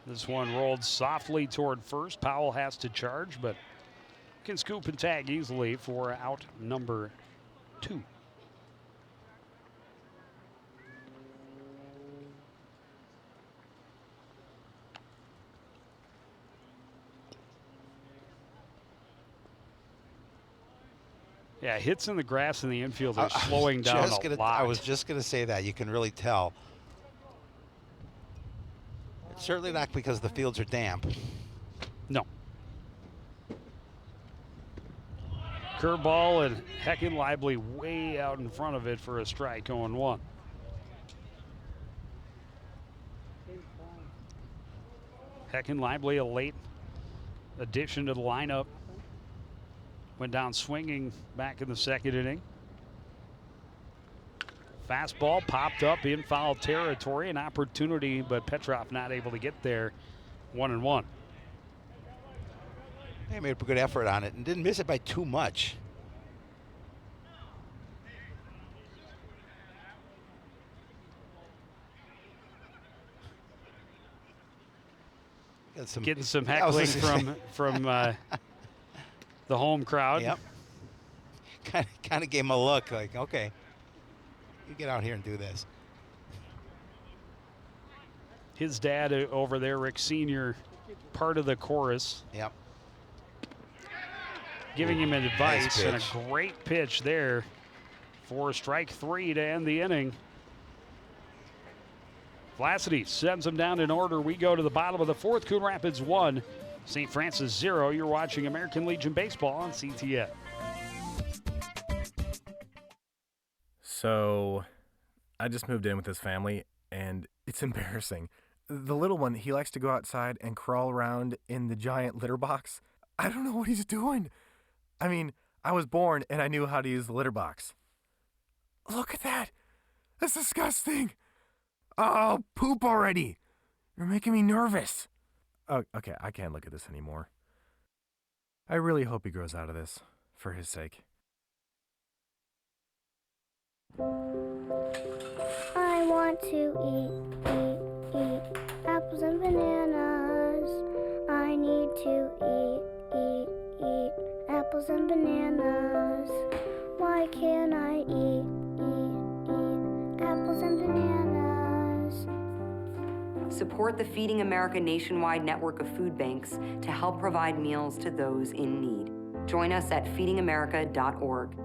This one rolled softly toward first. Powell has to charge, but can scoop and tag easily for out number 2. Yeah, hits in the grass in the infield are slowing down a lot. I was just going to say that. You can really tell. It's certainly not because the fields are damp. No. Curveball and Heckin Lively way out in front of it for a strike, 0-1. Heckin Lively, a late addition to the lineup. Went down swinging back in the second inning. Fastball popped up in foul territory, an opportunity, but Petrov not able to get there. 1-1. They made a good effort on it and didn't miss it by too much. Getting some heckling from the home crowd. Yep. Kind of gave him a look like, okay, you get out here and do this. His dad over there, Rick Sr., part of the chorus. Yep. Giving him advice, nice and a great pitch there for strike 3 to end the inning. Vlacity sends him down in order. We go to the bottom of the 4th. Coon Rapids 1, St. Francis 0. You're watching American Legion Baseball on CTN. So I just moved in with his family, and it's embarrassing. The little one, he likes to go outside and crawl around in the giant litter box. I don't know what he's doing. I mean, I was born and I knew how to use the litter box. Look at that. That's disgusting. Oh, poop already. You're making me nervous. Oh, okay, I can't look at this anymore. I really hope he grows out of this, for his sake. I want to eat apples and bananas. I need to eat apples and bananas. Why can't I eat apples and bananas? Support the Feeding America nationwide network of food banks to help provide meals to those in need. Join us at feedingamerica.org.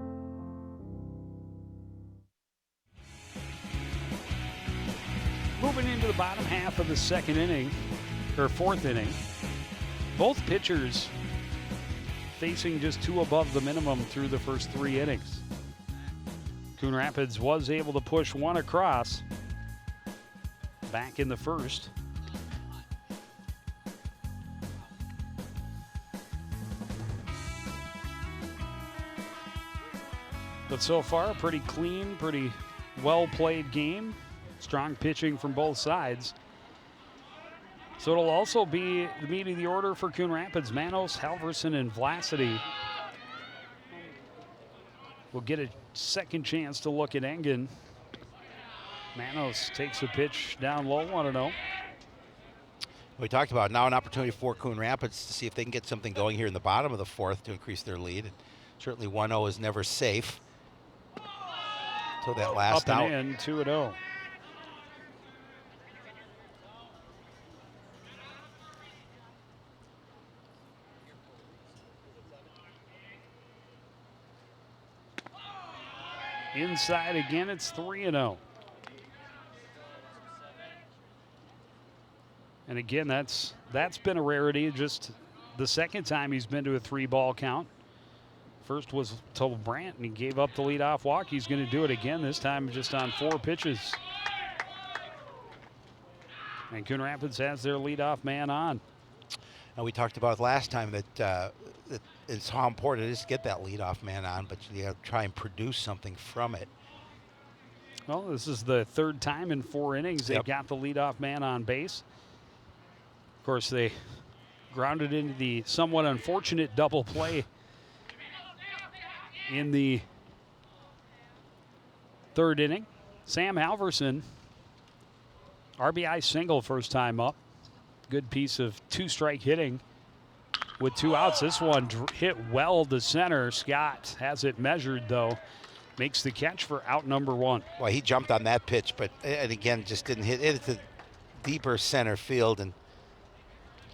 Moving into the bottom half of the second inning, or fourth inning, both pitchers facing just 2 above the minimum through the first 3 innings. Coon Rapids was able to push 1 across back in the first. But so far, a pretty clean, pretty well-played game. Strong pitching from both sides. So it'll also be the meat of the order for Coon Rapids. Manos, Halverson, and Vlasidy will get a second chance to look at Engen. Manos takes a pitch down low, 1-0. We talked about now an opportunity for Coon Rapids to see if they can get something going here in the bottom of the fourth to increase their lead. And certainly 1-0 is never safe. Until that last out. Up and in, 2-0. Inside again, it's 3-0. And again, that's been a rarity. Just the second time he's been to a 3-ball count. First was to Brandt, and he gave up the leadoff walk. He's going to do it again, this time just on 4 pitches. And Coon Rapids has their leadoff man on. And we talked about last time that it's how important it is to get that leadoff man on, but you have to try and produce something from it. Well, this is the 3rd time in 4 innings they've got the leadoff man on base. Of course, they grounded into the somewhat unfortunate double play in the 3rd inning. Sam Halverson, RBI single first time up. Good piece of 2-strike hitting with 2 outs. This one hit well to center. Scott has it measured, though. Makes the catch for out number 1. Well, he jumped on that pitch, but and again just didn't hit it. It's a deeper center field and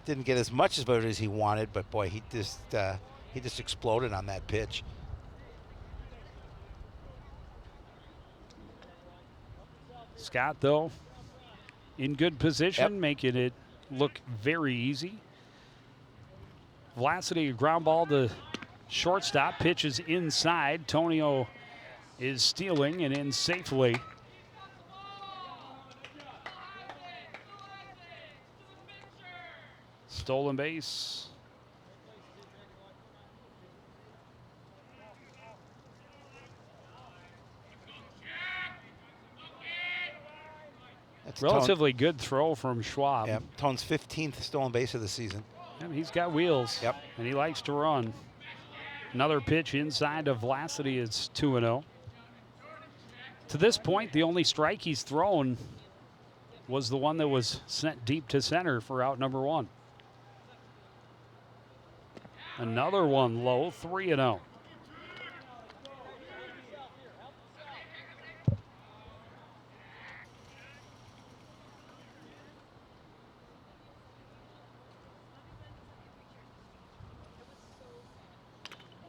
didn't get as much as he wanted. But boy, he just exploded on that pitch. Scott, though, in good position, making it look very easy. Vlasidy, a ground ball to shortstop, pitches inside. Tonio is stealing and in safely. Stolen base. That's relatively good throw from Schwab. Yeah, Tone's 15th stolen base of the season. And he's got wheels. Yep. And he likes to run. Another pitch inside of Vlasidy is 2-0. To this point, the only strike he's thrown was the one that was sent deep to center for out number 1. Another one low, 3-0.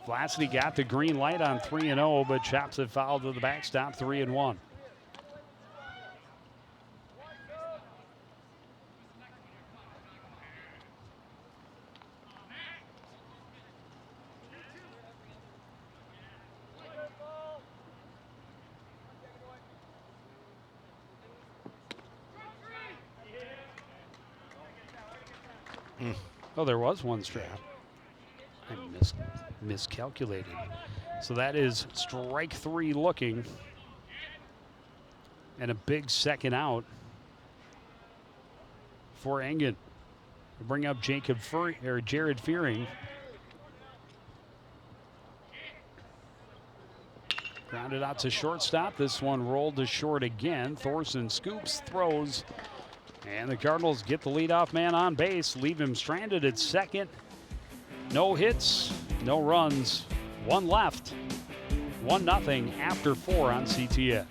Vlasidy got the green light on 3-0, but chops it foul to the backstop, 3-1. Oh, there was one strike. I miscalculated. So that is strike 3 looking. And a big second out for Engen. We bring up Jared Fearing. Grounded out to shortstop. This one rolled to short again. Thorson scoops, throws, and the Cardinals get the leadoff man on base, leave him stranded at second. No hits, no runs, 1 left. 1-0 after 4 on CTN.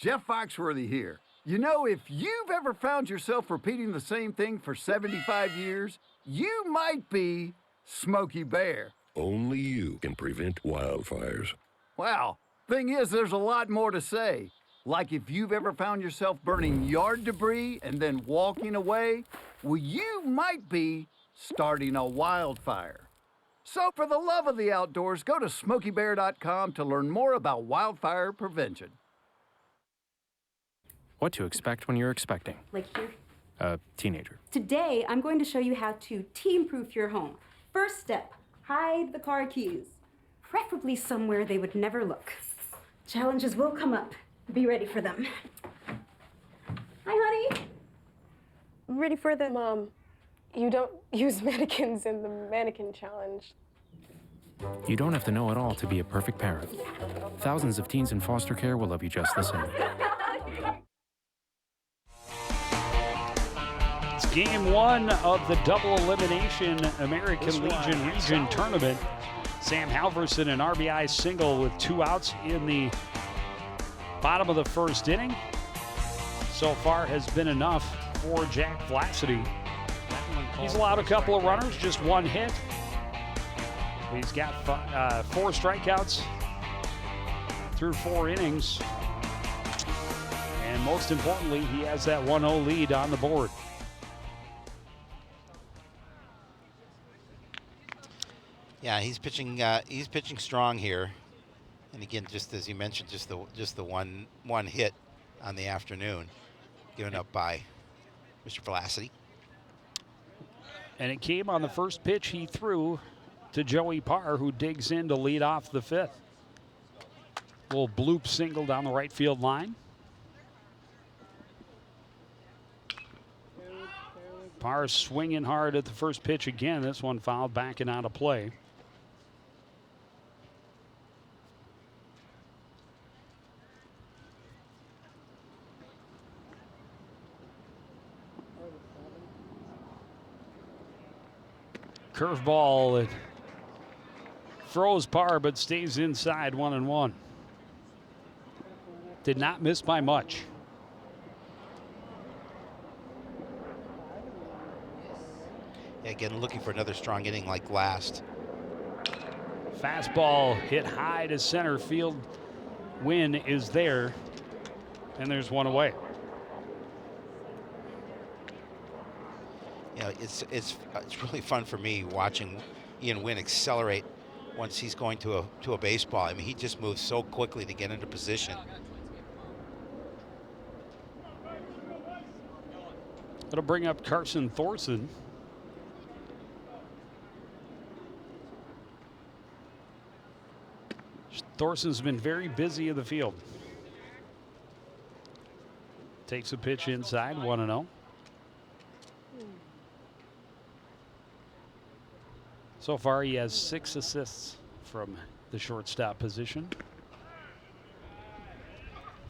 Jeff Foxworthy here. You know, if you've ever found yourself repeating the same thing for 75 years, you might be Smokey Bear. Only you can prevent wildfires. Well, thing is, there's a lot more to say. Like if you've ever found yourself burning yard debris and then walking away, well, you might be starting a wildfire. So for the love of the outdoors, go to SmokeyBear.com to learn more about wildfire prevention. What to expect when you're expecting Like here. a teenager. Today, I'm going to show you how to team-proof your home. First step, hide the car keys. Preferably somewhere they would never look. Challenges will come up. Be ready for them. Hi, honey. Ready for the... Mom, you don't use mannequins in the mannequin challenge. You don't have to know it all to be a perfect parent. Thousands of teens in foster care will love you just the same. It's game one of the double elimination American Legion Region Tournament. Sam Halverson, an RBI single with 2 outs in the bottom of the first inning. So far has been enough for Jack Vlacity. He's allowed a couple of runners, just 1 hit. He's got 4 strikeouts through 4 innings. And most importantly, he has that 1-0 lead on the board. Yeah, he's pitching strong here. And again, just as you mentioned, just the one hit on the afternoon given up by Mr. Velocity. And it came on the first pitch he threw to Joey Parr, who digs in to lead off the 5th. Little bloop single down the right field line. Parr swinging hard at the first pitch again. This one fouled back and out of play. Curveball, it throws Parr but stays inside 1-1. Did not miss by much. Yeah, again, looking for another strong inning like last. Fastball hit high to center field. Win is there, and there's 1 away. You know, it's really fun for me watching Ian Wynn accelerate once he's going to a baseball. I mean, he just moves so quickly to get into position. That'll bring up Carson Thorson. Thorson's been very busy in the field. Takes a pitch inside, 1-0. So far, he has 6 assists from the shortstop position.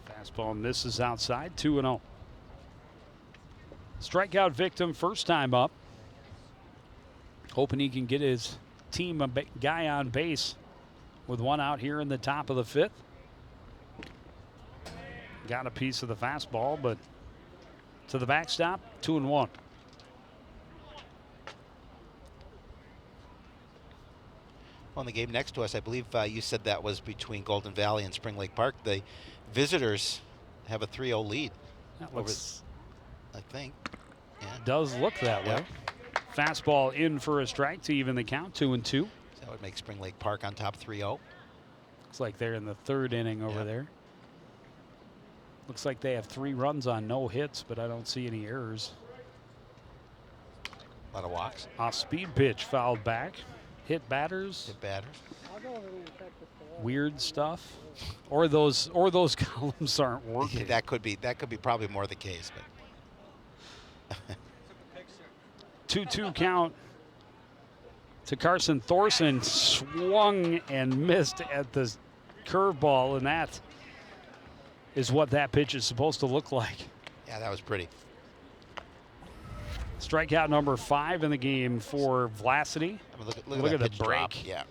Fastball misses outside, 2-0. Strikeout victim first time up. Hoping he can get his team a guy on base with 1 out here in the top of the 5th. Got a piece of the fastball, but to the backstop, 2-1. On the game next to us, I believe you said that was between Golden Valley and Spring Lake Park. The visitors have a 3-0 lead. That looks, I think. Yeah. Does look that way. Fastball in for a strike to even the count, 2-2. So that would make Spring Lake Park on top 3-0. Looks like they're in the 3rd inning over there. Looks like they have 3 runs on no hits, but I don't see any errors. A lot of walks. A speed pitch fouled back. Hit batters. Hit batters. Weird stuff. Or those columns aren't working. Yeah, that could be probably more the case, but 2-2 count to Carson Thorson. Swung and missed at the curveball, and that is what that pitch is supposed to look like. Yeah, that was pretty. Strikeout number 5 in the game for Vlacity. I mean, look at the that break. Drop. Yeah.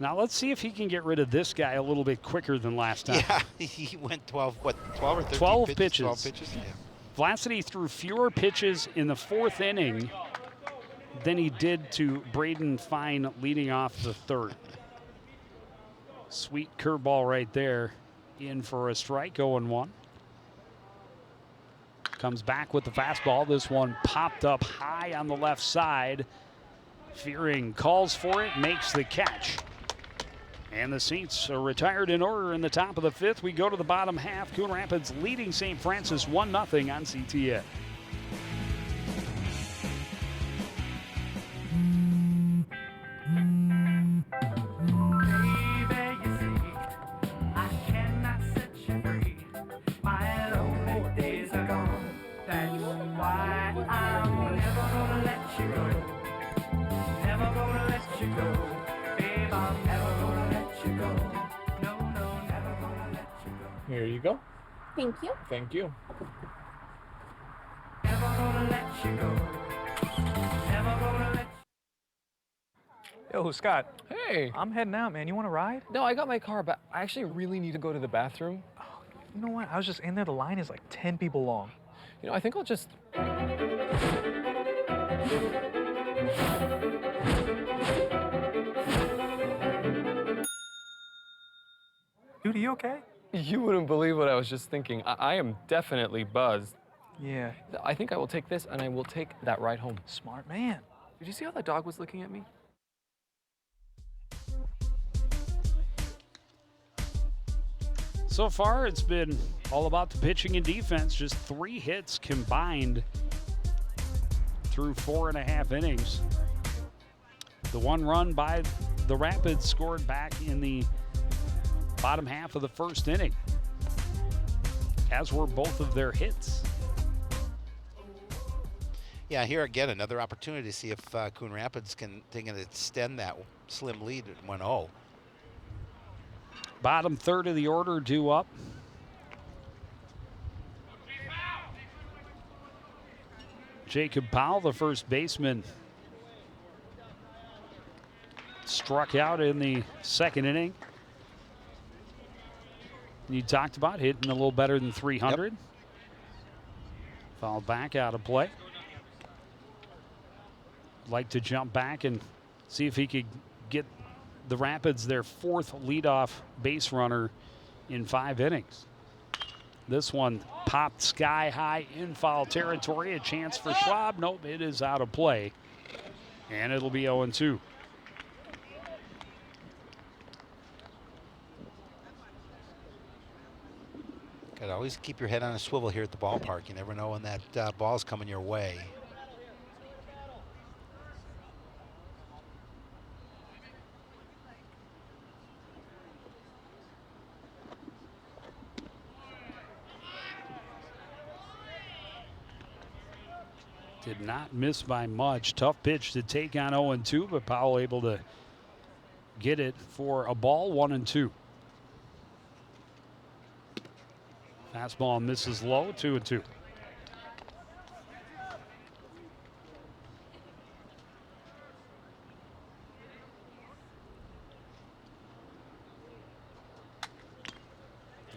Now let's see if he can get rid of this guy a little bit quicker than last time. Yeah, he went 12 or 13 12 pitches? 12 pitches, yeah. Vlasidy threw fewer pitches in the 4th inning than he did to Braden Fine leading off the 3rd. Sweet curveball right there. In for a strike, 0-1. Comes back with the fastball. This one popped up high on the left side. Fearing calls for it, makes the catch. And the Saints are retired in order in the top of the 5th. We go to the bottom half. Coon Rapids leading St. Francis 1-0 on CTN. Here you go. Thank you. Thank you. Yo, Scott. Hey. I'm heading out, man. You want to ride? No, I got my car, but I actually really need to go to the bathroom. You know what? I was just in there. The line is like 10 people long. You know, I think I'll just... Dude, are you okay? You wouldn't believe what I was just thinking. I am definitely buzzed. Yeah. I think I will take this, and I will take that ride home. Smart man. Did you see how that dog was looking at me? So far, it's been all about the pitching and defense. Just 3 hits combined through 4.5 innings. The 1 run by the Rapids scored back in the bottom half of the 1st inning, as were both of their hits. Yeah, here again, another opportunity to see if Coon Rapids can extend that slim lead at 1-0. Bottom 3rd of the order due up. Jacob Powell, the first baseman, struck out in the 2nd inning. You talked about hitting a little better than 300. Yep. Fouled back out of play. Like to jump back and see if he could get the Rapids their 4th leadoff base runner in 5 innings. This one popped sky high in foul territory. A chance for Schwab. Nope, it is out of play. And it'll be 0-2. Gotta always keep your head on a swivel here at the ballpark. You never know when that ball's coming your way. Did not miss by much. Tough pitch to take on 0-2, but Powell able to get it for a ball, 1-2. Fastball misses low, 2-2.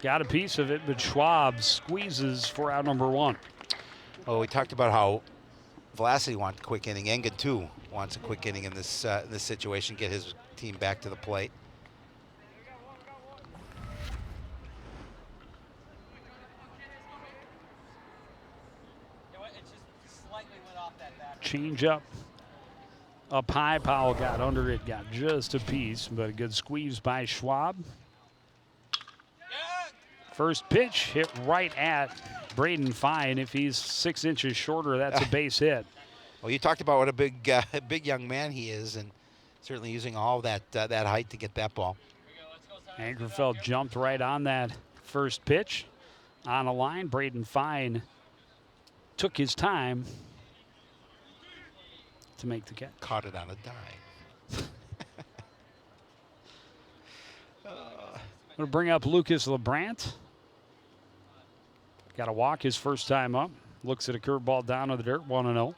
Got a piece of it, but Schwab squeezes for out number 1. Well, we talked about how Vlasidy wants a quick inning. Engen, too, wants a quick inning in this situation, get his team back to the plate. Change up high. Powell got under it, got just a piece, but a good squeeze by Schwab. First pitch hit right at Braden Fine. If he's 6 inches shorter, that's a base hit. Well, you talked about what a big young man he is, and certainly using all that height to get that ball. Angerfeld jumped right on that first pitch. On a line, Braden Fine took his time to make the catch. Caught it on a dime. Going to bring up Lucas LeBrant. Got to walk his first time up. Looks at a curveball down to the dirt, 1-0.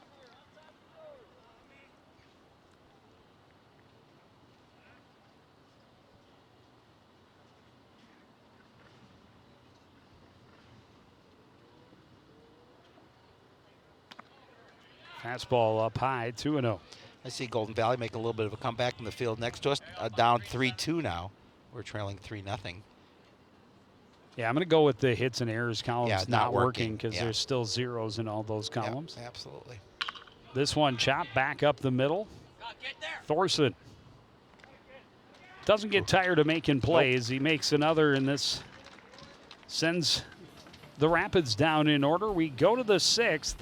Fastball up high, 2-0. I see Golden Valley make a little bit of a comeback in the field next to us, down 3-2 now. We're trailing 3-0. Yeah, I'm going to go with the hits and errors columns Yeah, not working because yeah. there's still zeros in all those columns. Yeah, absolutely. This one chopped back up the middle. Thorson doesn't get tired of making plays. He makes another, and this sends the Rapids down in order. We go to the 6th.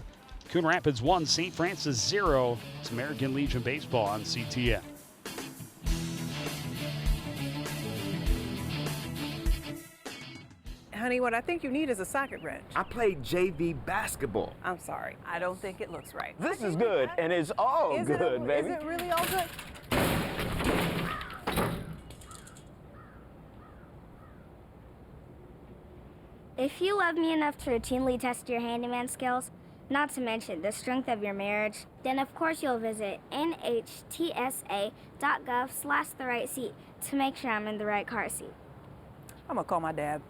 Coon Rapids 1, St. Francis 0. It's American Legion Baseball on CTN. Honey, what I think you need is a socket wrench. I played JV basketball. I'm sorry. I don't think it looks right. This is good, and it's all good, baby. Is it really all good? If you love me enough to routinely test your handyman skills, not to mention the strength of your marriage, then of course you'll visit nhtsa.gov/therightseat to make sure I'm in the right car seat. I'm gonna call my dad.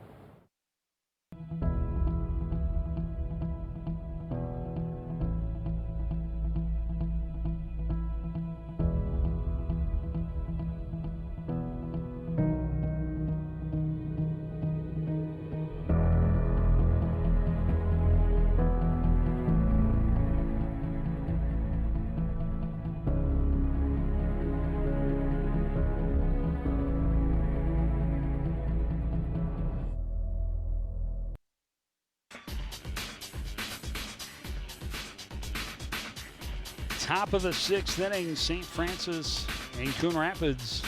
Top of the 6th inning, St. Francis and Coon Rapids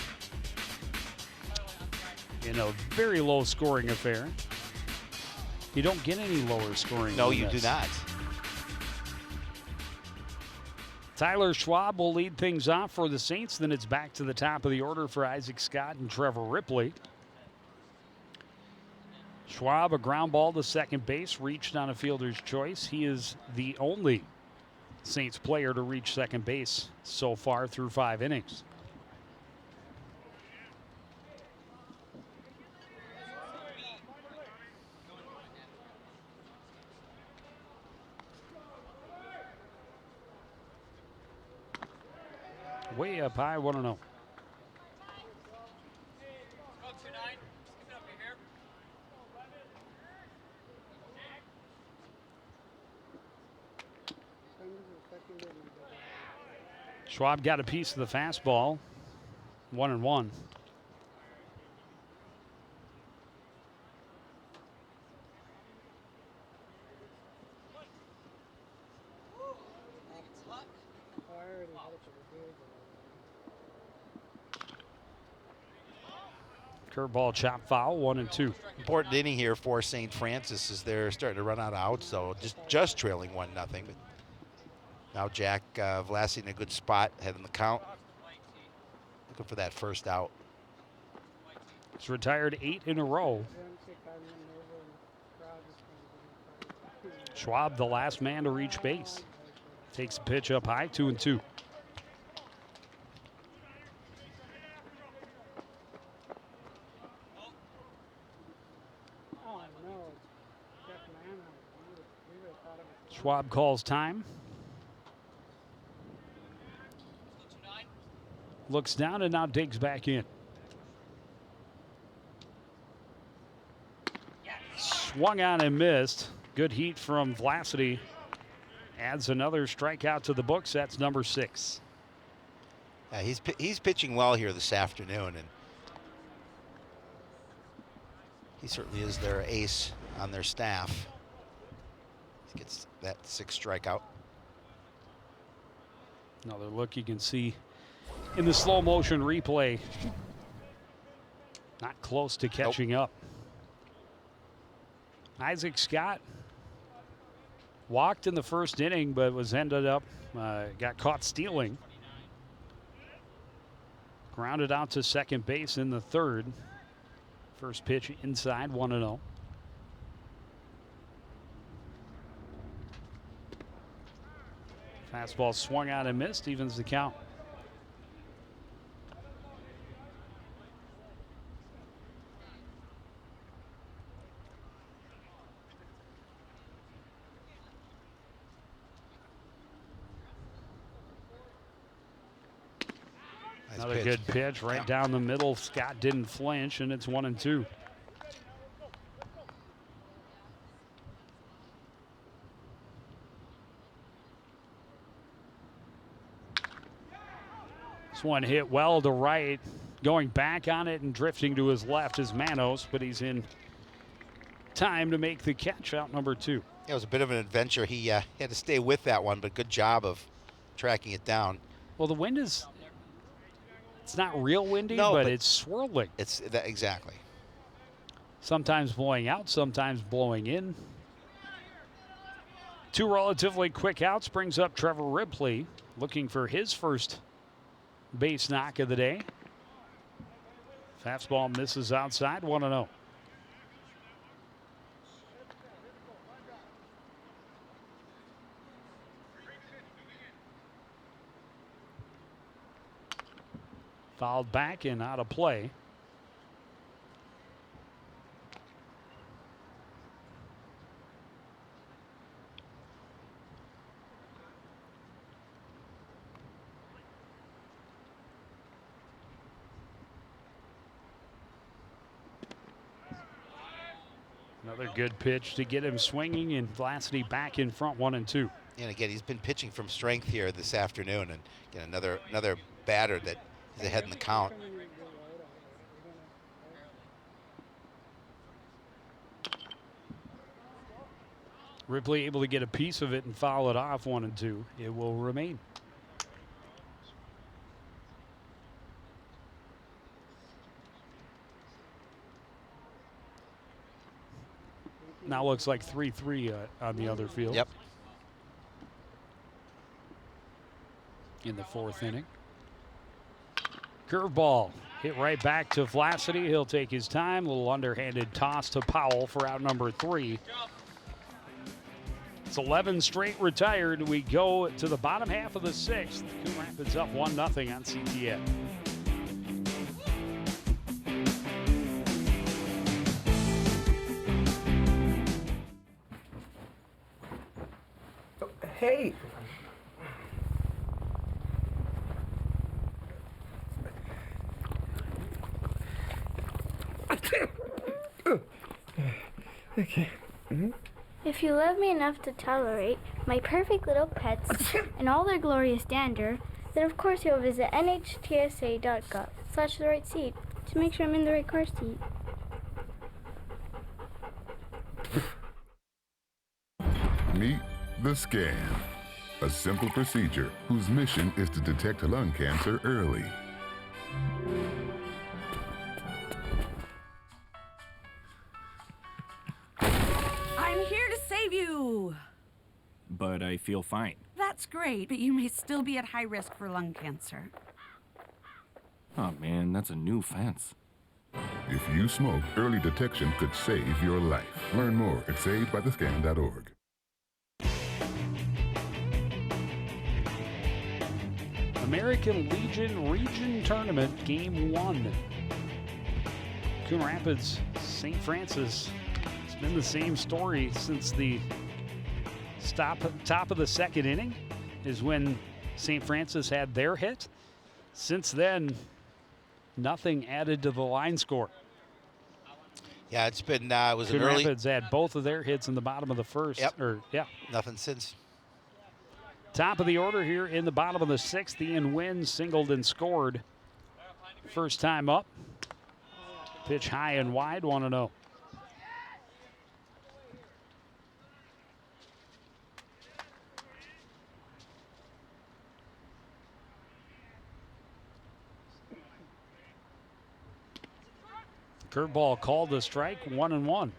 in a very low scoring affair. You don't get any lower scoring. No, than you this. do not. Tyler Schwab will lead things off for the Saints. Then it's back to the top of the order for Isaac Scott and Trevor Ripley. Schwab, a ground ball to second base, reached on a fielder's choice. He is the only Saints player to reach second base so far through 5 innings. Way up high, 1-0. Schwab got a piece of the fastball. 1-1. Curveball, chop foul, 1-2. Important inning here for St. Francis as they're starting to run out of outs, so just trailing 1-0. But now Jack Vlasi in a good spot, head in the count. Looking for that first out. He's retired 8 in a row. Schwab, the last man to reach base. Takes a pitch up high, 2-2. Schwab calls time. Looks down and now digs back in. Swung on and missed. Good heat from Vlacity. Adds another strikeout to the books. That's number 6. He's pitching well here this afternoon, and he certainly is their ace on their staff. He gets that 6th strikeout. Another look you can see in the slow motion replay. Not close to catching up. Isaac Scott walked in the first inning, but got caught stealing. Grounded out to second base in the 3rd. First pitch inside, 1-0. Fastball swung out and missed, evens the count. Another pitch. good pitch right down the middle. Scott didn't flinch, and it's 1-2. This one hit well to right. Going back on it and drifting to his left is Manos, but he's in time to make the catch out number 2. It was a bit of an adventure. He had to stay with that one, but good job of tracking it down. Well, the wind is, it's not real windy, No, but but it's swirling. It's that exactly. Sometimes blowing out, sometimes blowing in. 2 relatively quick outs brings up Trevor Ripley, looking for his first base knock of the day. Fastball misses outside, 1-0. Fouled back and out of play. Another good pitch to get him swinging, and Vlasity back in front, 1-2. And again, he's been pitching from strength here this afternoon, and again, another batter that is ahead in the count. Ripley able to get a piece of it and foul it off, 1-2. It will remain. Now looks like 3-3 on the other field. Yep. In the 4th inning. Curveball hit right back to Vlasity. He'll take his time. A little underhanded toss to Powell for out number 3. It's 11 straight retired. We go to the bottom half of the 6th. Coon Rapids up 1-0 on CTN. Hey. Okay. If you love me enough to tolerate my perfect little pets and all their glorious dander, then of course you'll visit nhtsa.gov/the right seat to make sure I'm in the right car seat. Meet the scan, a simple procedure whose mission is to detect lung cancer early. I'm here to save you. But I feel fine. That's great, but you may still be at high risk for lung cancer. Oh man, that's a new fence. If you smoke, early detection could save your life. Learn more at savedbythescan.org. American Legion Region Tournament Game 1. Coon Rapids, St. Francis. It's been the same story since the top of the 2nd inning is when St. Francis had their hit. Since then, nothing added to the line score. Yeah, it's been it was Coon an early. Rapids had both of their hits in the bottom of the 1st. Yep. Nothing since. Top of the order here in the bottom of the 6th. Ian Wynn singled and scored. First time up. Pitch high and wide, 1-0. Curveball called a strike, 1-1.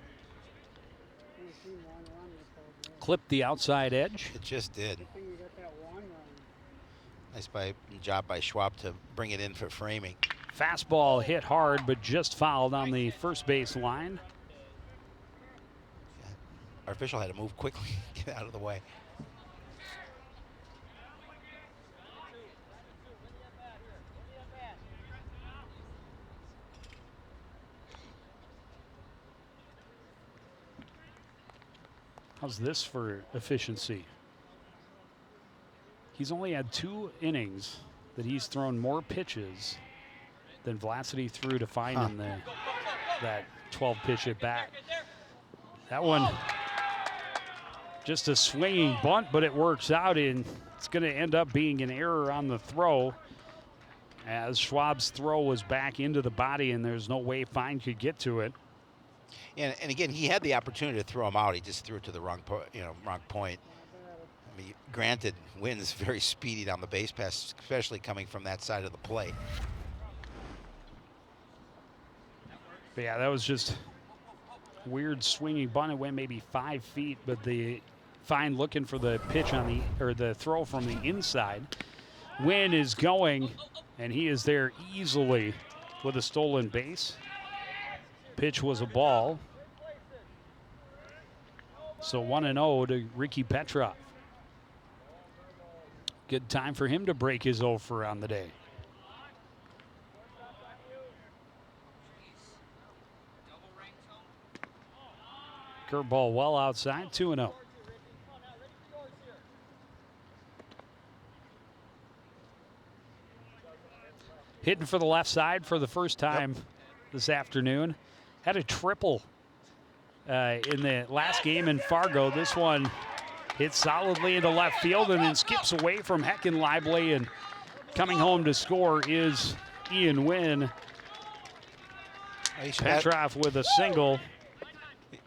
Clipped the outside edge. It just did. Nice job by Schwab to bring it in for framing. Fastball hit hard, but just fouled on the first base line. Yeah. Our official had to move quickly, get out of the way. How's this for efficiency? He's only had 2 innings that he's thrown more pitches than Vlasidy threw to Fine in that 12-pitch at bat. That one, just a swinging bunt, but it works out, and it's going to end up being an error on the throw, as Schwab's throw was back into the body, and there's no way Fine could get to it. And again, he had the opportunity to throw him out. He just threw it to the wrong point. I mean, granted, Wynn's very speedy down the base pass, especially coming from that side of the plate. But yeah, that was just weird swinging bunt. It went maybe 5 feet, but the Fine looking for the pitch on the throw from the inside. Wynn is going, and he is there easily with a stolen base. Pitch was a ball. So 1-0 to Ricky Petrov. Good time for him to break his 0-for on the day. Curveball well outside, 2-0. Hitting for the left side for the first time this afternoon. Had a triple in the last game in Fargo. This one hits solidly into left field and then skips away from Heckenlively, and coming home to score is Ian Wynn. Petrov with a single.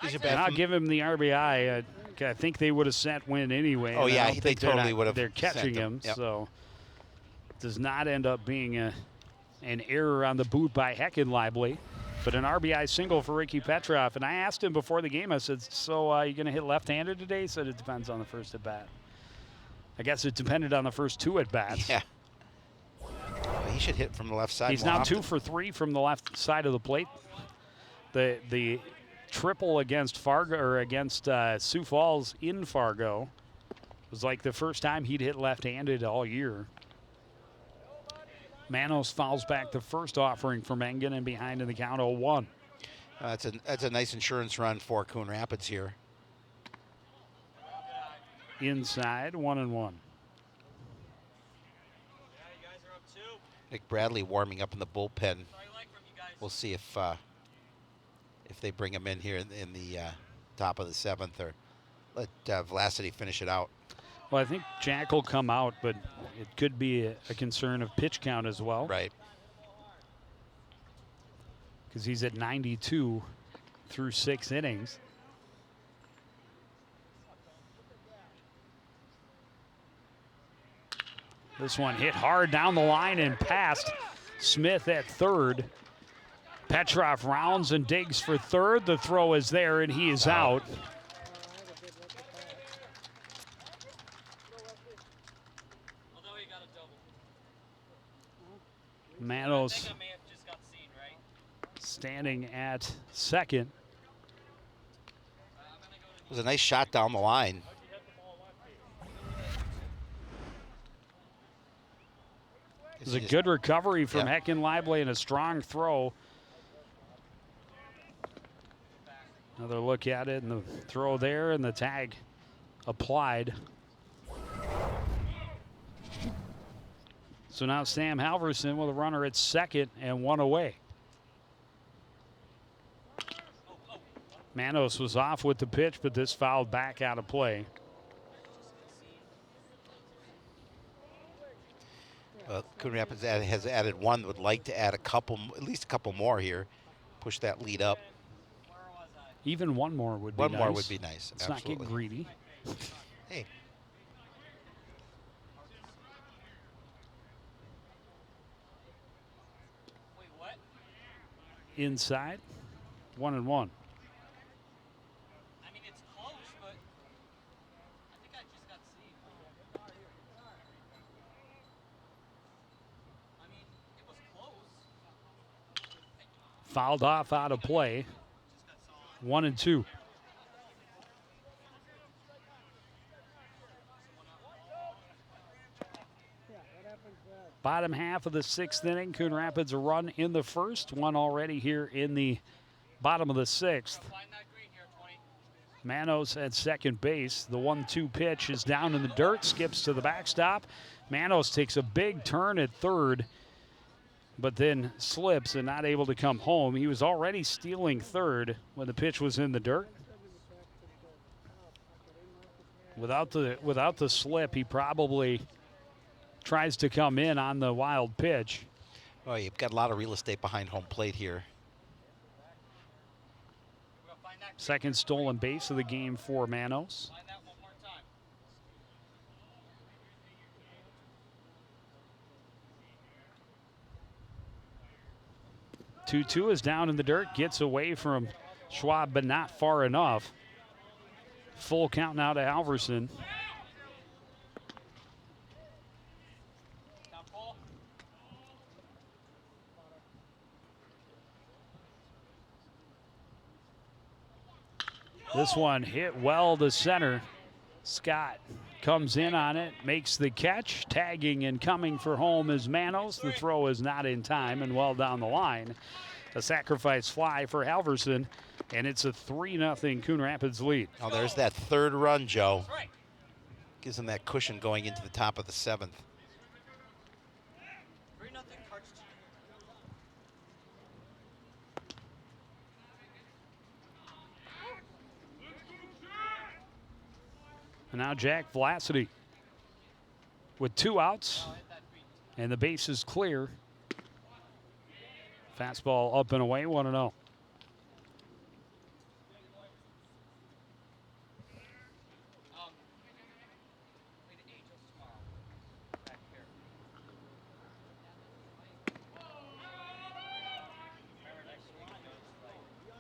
And I'll give him the RBI. I think they would have sent Wynn anyway. Oh, yeah, they totally would have. They're catching him, so it does not end up being an error on the boot by Heckenlively, but an RBI single for Ricky Petrov. And I asked him before the game, I said, so are you going to hit left-handed today? He said it depends on the first at-bat. I guess it depended on the first 2 at-bats. Yeah. Well, he should hit from the left side. He's now often. 2 for 3 from the left side of the plate. The triple against Fargo, or against Sioux Falls in Fargo, was like the first time he'd hit left-handed all year. Manos fouls back the first offering from Engen, and behind in the count 0-1. That's a nice insurance run for Coon Rapids here. Inside, 1-1. Nick Bradley warming up in the bullpen. We'll see if they bring him in here in the top of the 7th, or let Vlasidy finish it out. Well, I think Jack will come out, but it could be a concern of pitch count as well. Right. Because he's at 92 through 6 innings. This one hit hard down the line and past Smith at third. Petrov rounds and digs for third. The throw is there, and he is out. Manos standing at second. It was a nice shot down the line. It was a good recovery from Heckenlively and a strong throw. Another look at it, and the throw there, and the tag applied. So now Sam Halverson with a runner at second and 1 away. Manos was off with the pitch, but this fouled back out of play. Coon Rapids has added one. Would like to add at least a couple more here. Push that lead up. Even one more would be nice. One more would be nice. Let's not get greedy. Hey. Inside, 1-1. I mean, it's close, but I think I just got seen. I mean, it was close. Fouled off out of play. 1-2. Bottom half of the 6th inning. Coon Rapids a run in the first, one already here in the bottom of the 6th. Manos at second base. The 1-2 pitch is down in the dirt, skips to the backstop. Manos takes a big turn at third, but then slips and not able to come home. He was already stealing third when the pitch was in the dirt. Without the slip, he probably tries to come in on the wild pitch. Oh, you've got a lot of real estate behind home plate here. Second stolen base of the game for Manos. 2-2 is down in the dirt, gets away from Schwab, but not far enough. Full count now to Halverson. This one hit well to center. Scott comes in on it, makes the catch. Tagging and coming for home is Manos. The throw is not in time and well down the line. A sacrifice fly for Halverson, and it's a 3-0 Coon Rapids lead. Oh, there's that third run, Joe. Gives them that cushion going into the top of the 7th. And now Jack Vlacity with 2 outs, and the base is clear. Fastball up and away, 1-0.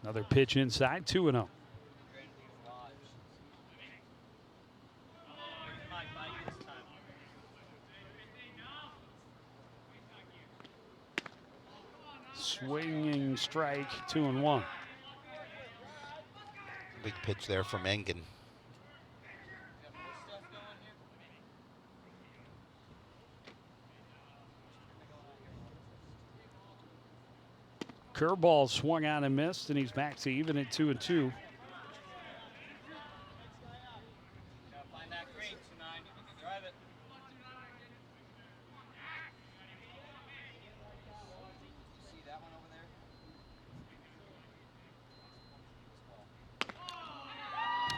Another pitch inside, 2-0. Swinging strike, 2-1. Big pitch there from Engen. Curveball swung out and missed, and he's back to even at 2-2.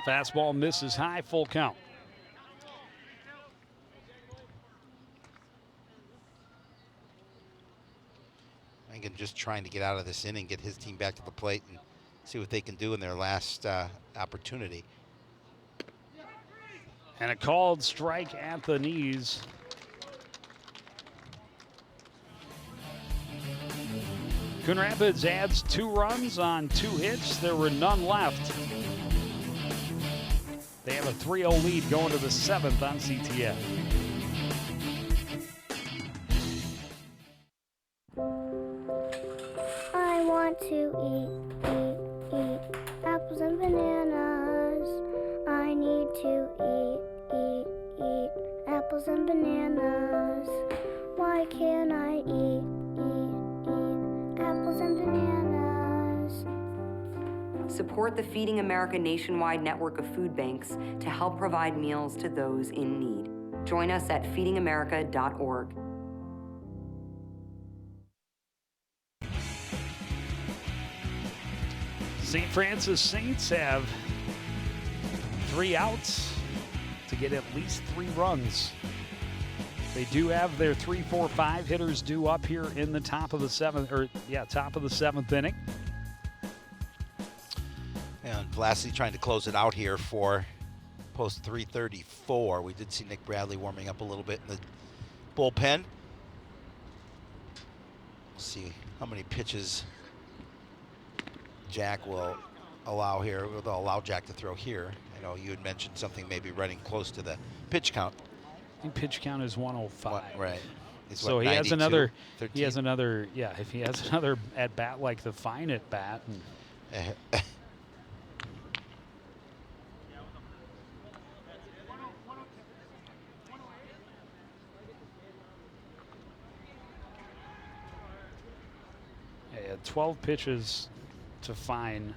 Fastball misses high, full count. Engen just trying to get out of this inning, get his team back to the plate and see what they can do in their last opportunity. And a called strike at the knees. Coon Rapids adds 2 runs on 2 hits. There were none left. They have a 3-0 lead going to the 7th on CTF. I want to eat apples and bananas. I need to eat apples and bananas. Why can't I eat apples and bananas? Support the Feeding America nationwide network of food banks to help provide meals to those in need. Join us at feedingamerica.org. St. Francis Saints have 3 outs to get at least 3 runs. They do have their 3, 4, 5 hitters due up here in the top of the 7th inning. And Vlacity trying to close it out here for post 334. We did see Nick Bradley warming up a little bit in the bullpen. We'll see how many pitches Jack will allow here. They'll allow Jack to throw here. I know you had mentioned something maybe running close to the pitch count. I think pitch count is 105. Right. It's so he has another. 13? He has another. Yeah, if he has another at bat like the fine at bat. Yeah, 12 pitches to Fine,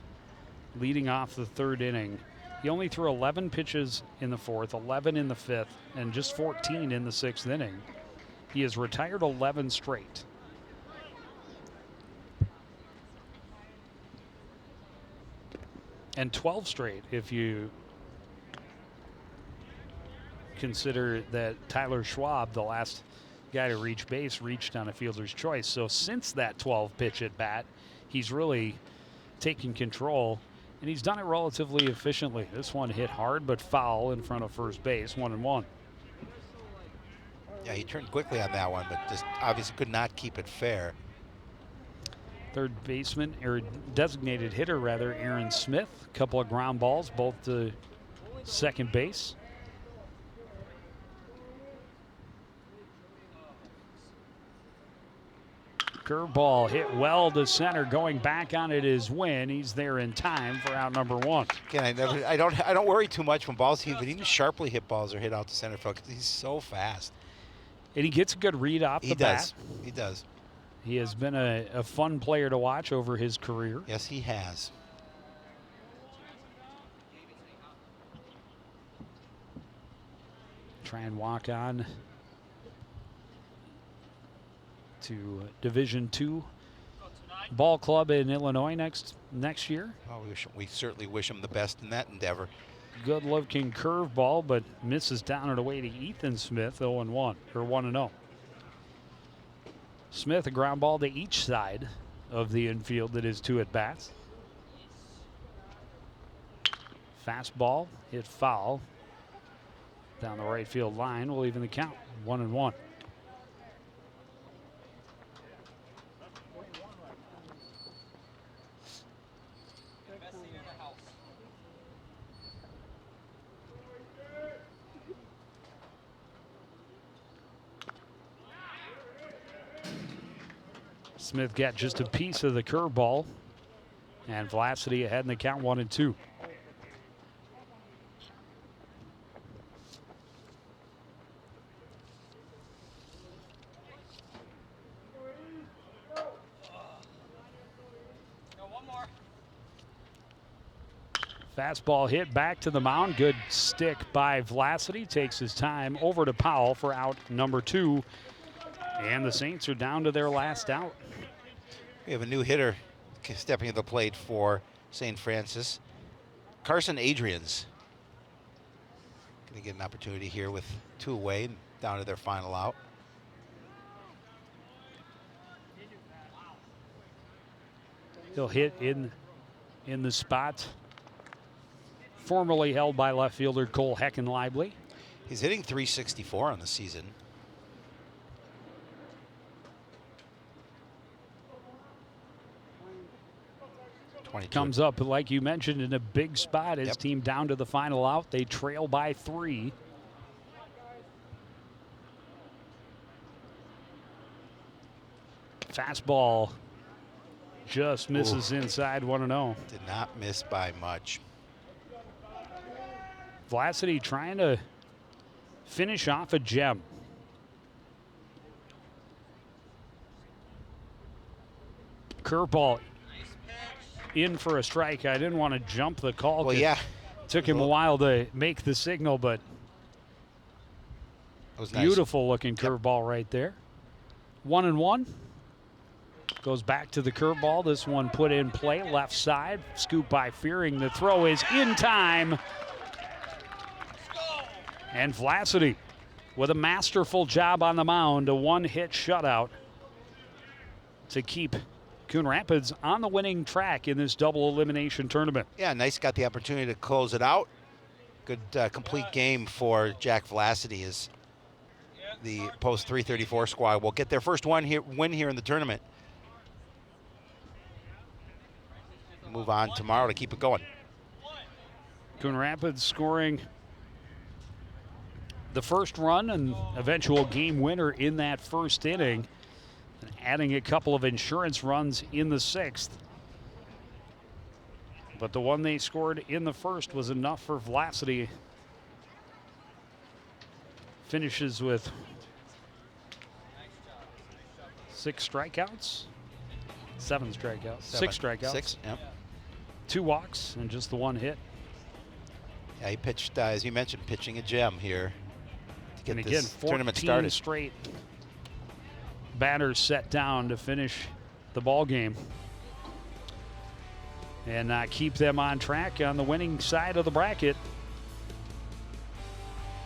leading off the 3rd inning. He only threw 11 pitches in the fourth, 11 in the fifth, and just 14 in the sixth inning. He has retired 11 straight. And 12 straight if you consider that Tyler Schwab, the last guy to reach base, reached on a fielder's choice. So since that 12 pitch at bat, he's really taken control, and he's done it relatively efficiently. This one hit hard but foul in front of first base, 1-1. Yeah, he turned quickly on that one, but just obviously could not keep it fair. Third baseman, or designated hitter rather, Aaron Smith. A couple of ground balls, both to second base. Curveball hit well to center. Going back on it is Wynn. He's there in time for out number one. Again, I don't worry too much when balls hit, but even sharply hit balls are hit out to center field because he's so fast. And he gets a good read off the bat. He does. He has been a fun player to watch over his career. Yes, he has. Try and walk on to Division II ball club in Illinois next year. Well, we certainly wish him the best in that endeavor. Good looking curveball, but misses down and away to Ethan Smith, 0-1 or 1-0. Smith, a ground ball to each side of the infield that is 2 at bats. Fastball hit foul down the right field line will even the count, 1-1. Smith got just a piece of the curveball, and Velocity ahead in the count, 1-2. Fastball hit back to the mound. Good stick by Velocity. Takes his time over to Powell for out number 2. And the Saints are down to their last out. We have a new hitter stepping to the plate for St. Francis. Carson Adrians going to get an opportunity here with 2 away and down to their final out. He'll hit in the spot formerly held by left fielder Cole Heckenlively. He's hitting .364 on the season. Comes up, like you mentioned, in a big spot. His team down to the final out. They trail by 3. Fastball just misses inside, 1-0. Did not miss by much. Velocity trying to finish off a gem. Curveball in for a strike. I didn't want to jump the call. Well, yeah. Took him a while to make the signal, but it was nice. Beautiful looking curveball right there. 1-1. Goes back to the curveball. This one put in play, left side. Scoop by Fearing. The throw is in time. And Velocity with a masterful job on the mound. A 1-hit shutout to keep Coon Rapids on the winning track in this double elimination tournament. Yeah, nice. Got the opportunity to close it out. Good complete game for Jack Velocity as the post 334 squad will get their first win here in the tournament. Move on tomorrow to keep it going. Coon Rapids scoring the first run and eventual game winner in that first inning. Adding a couple of insurance runs in the 6th. But the one they scored in the first was enough for Velocity. Finishes with 6 strikeouts. 7 strikeouts. 6 strikeouts. 6, yep. 2 walks and just the 1 hit. Yeah, he pitched, as you mentioned, pitching a gem here to get And again, this tournament 14 started. straight batters set down to finish the ball game and keep them on track on the winning side of the bracket.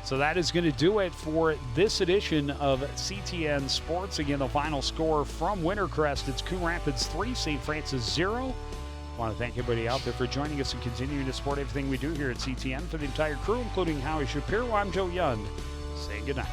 So that is going to do it for this edition of CTN Sports. Again, the final score from Wintercrest, it's Coon Rapids 3, St. Francis 0. I want to thank everybody out there for joining us and continuing to support everything we do here at CTN. For the entire crew, including Howie Shapiro, I'm Joe Young. Say goodnight.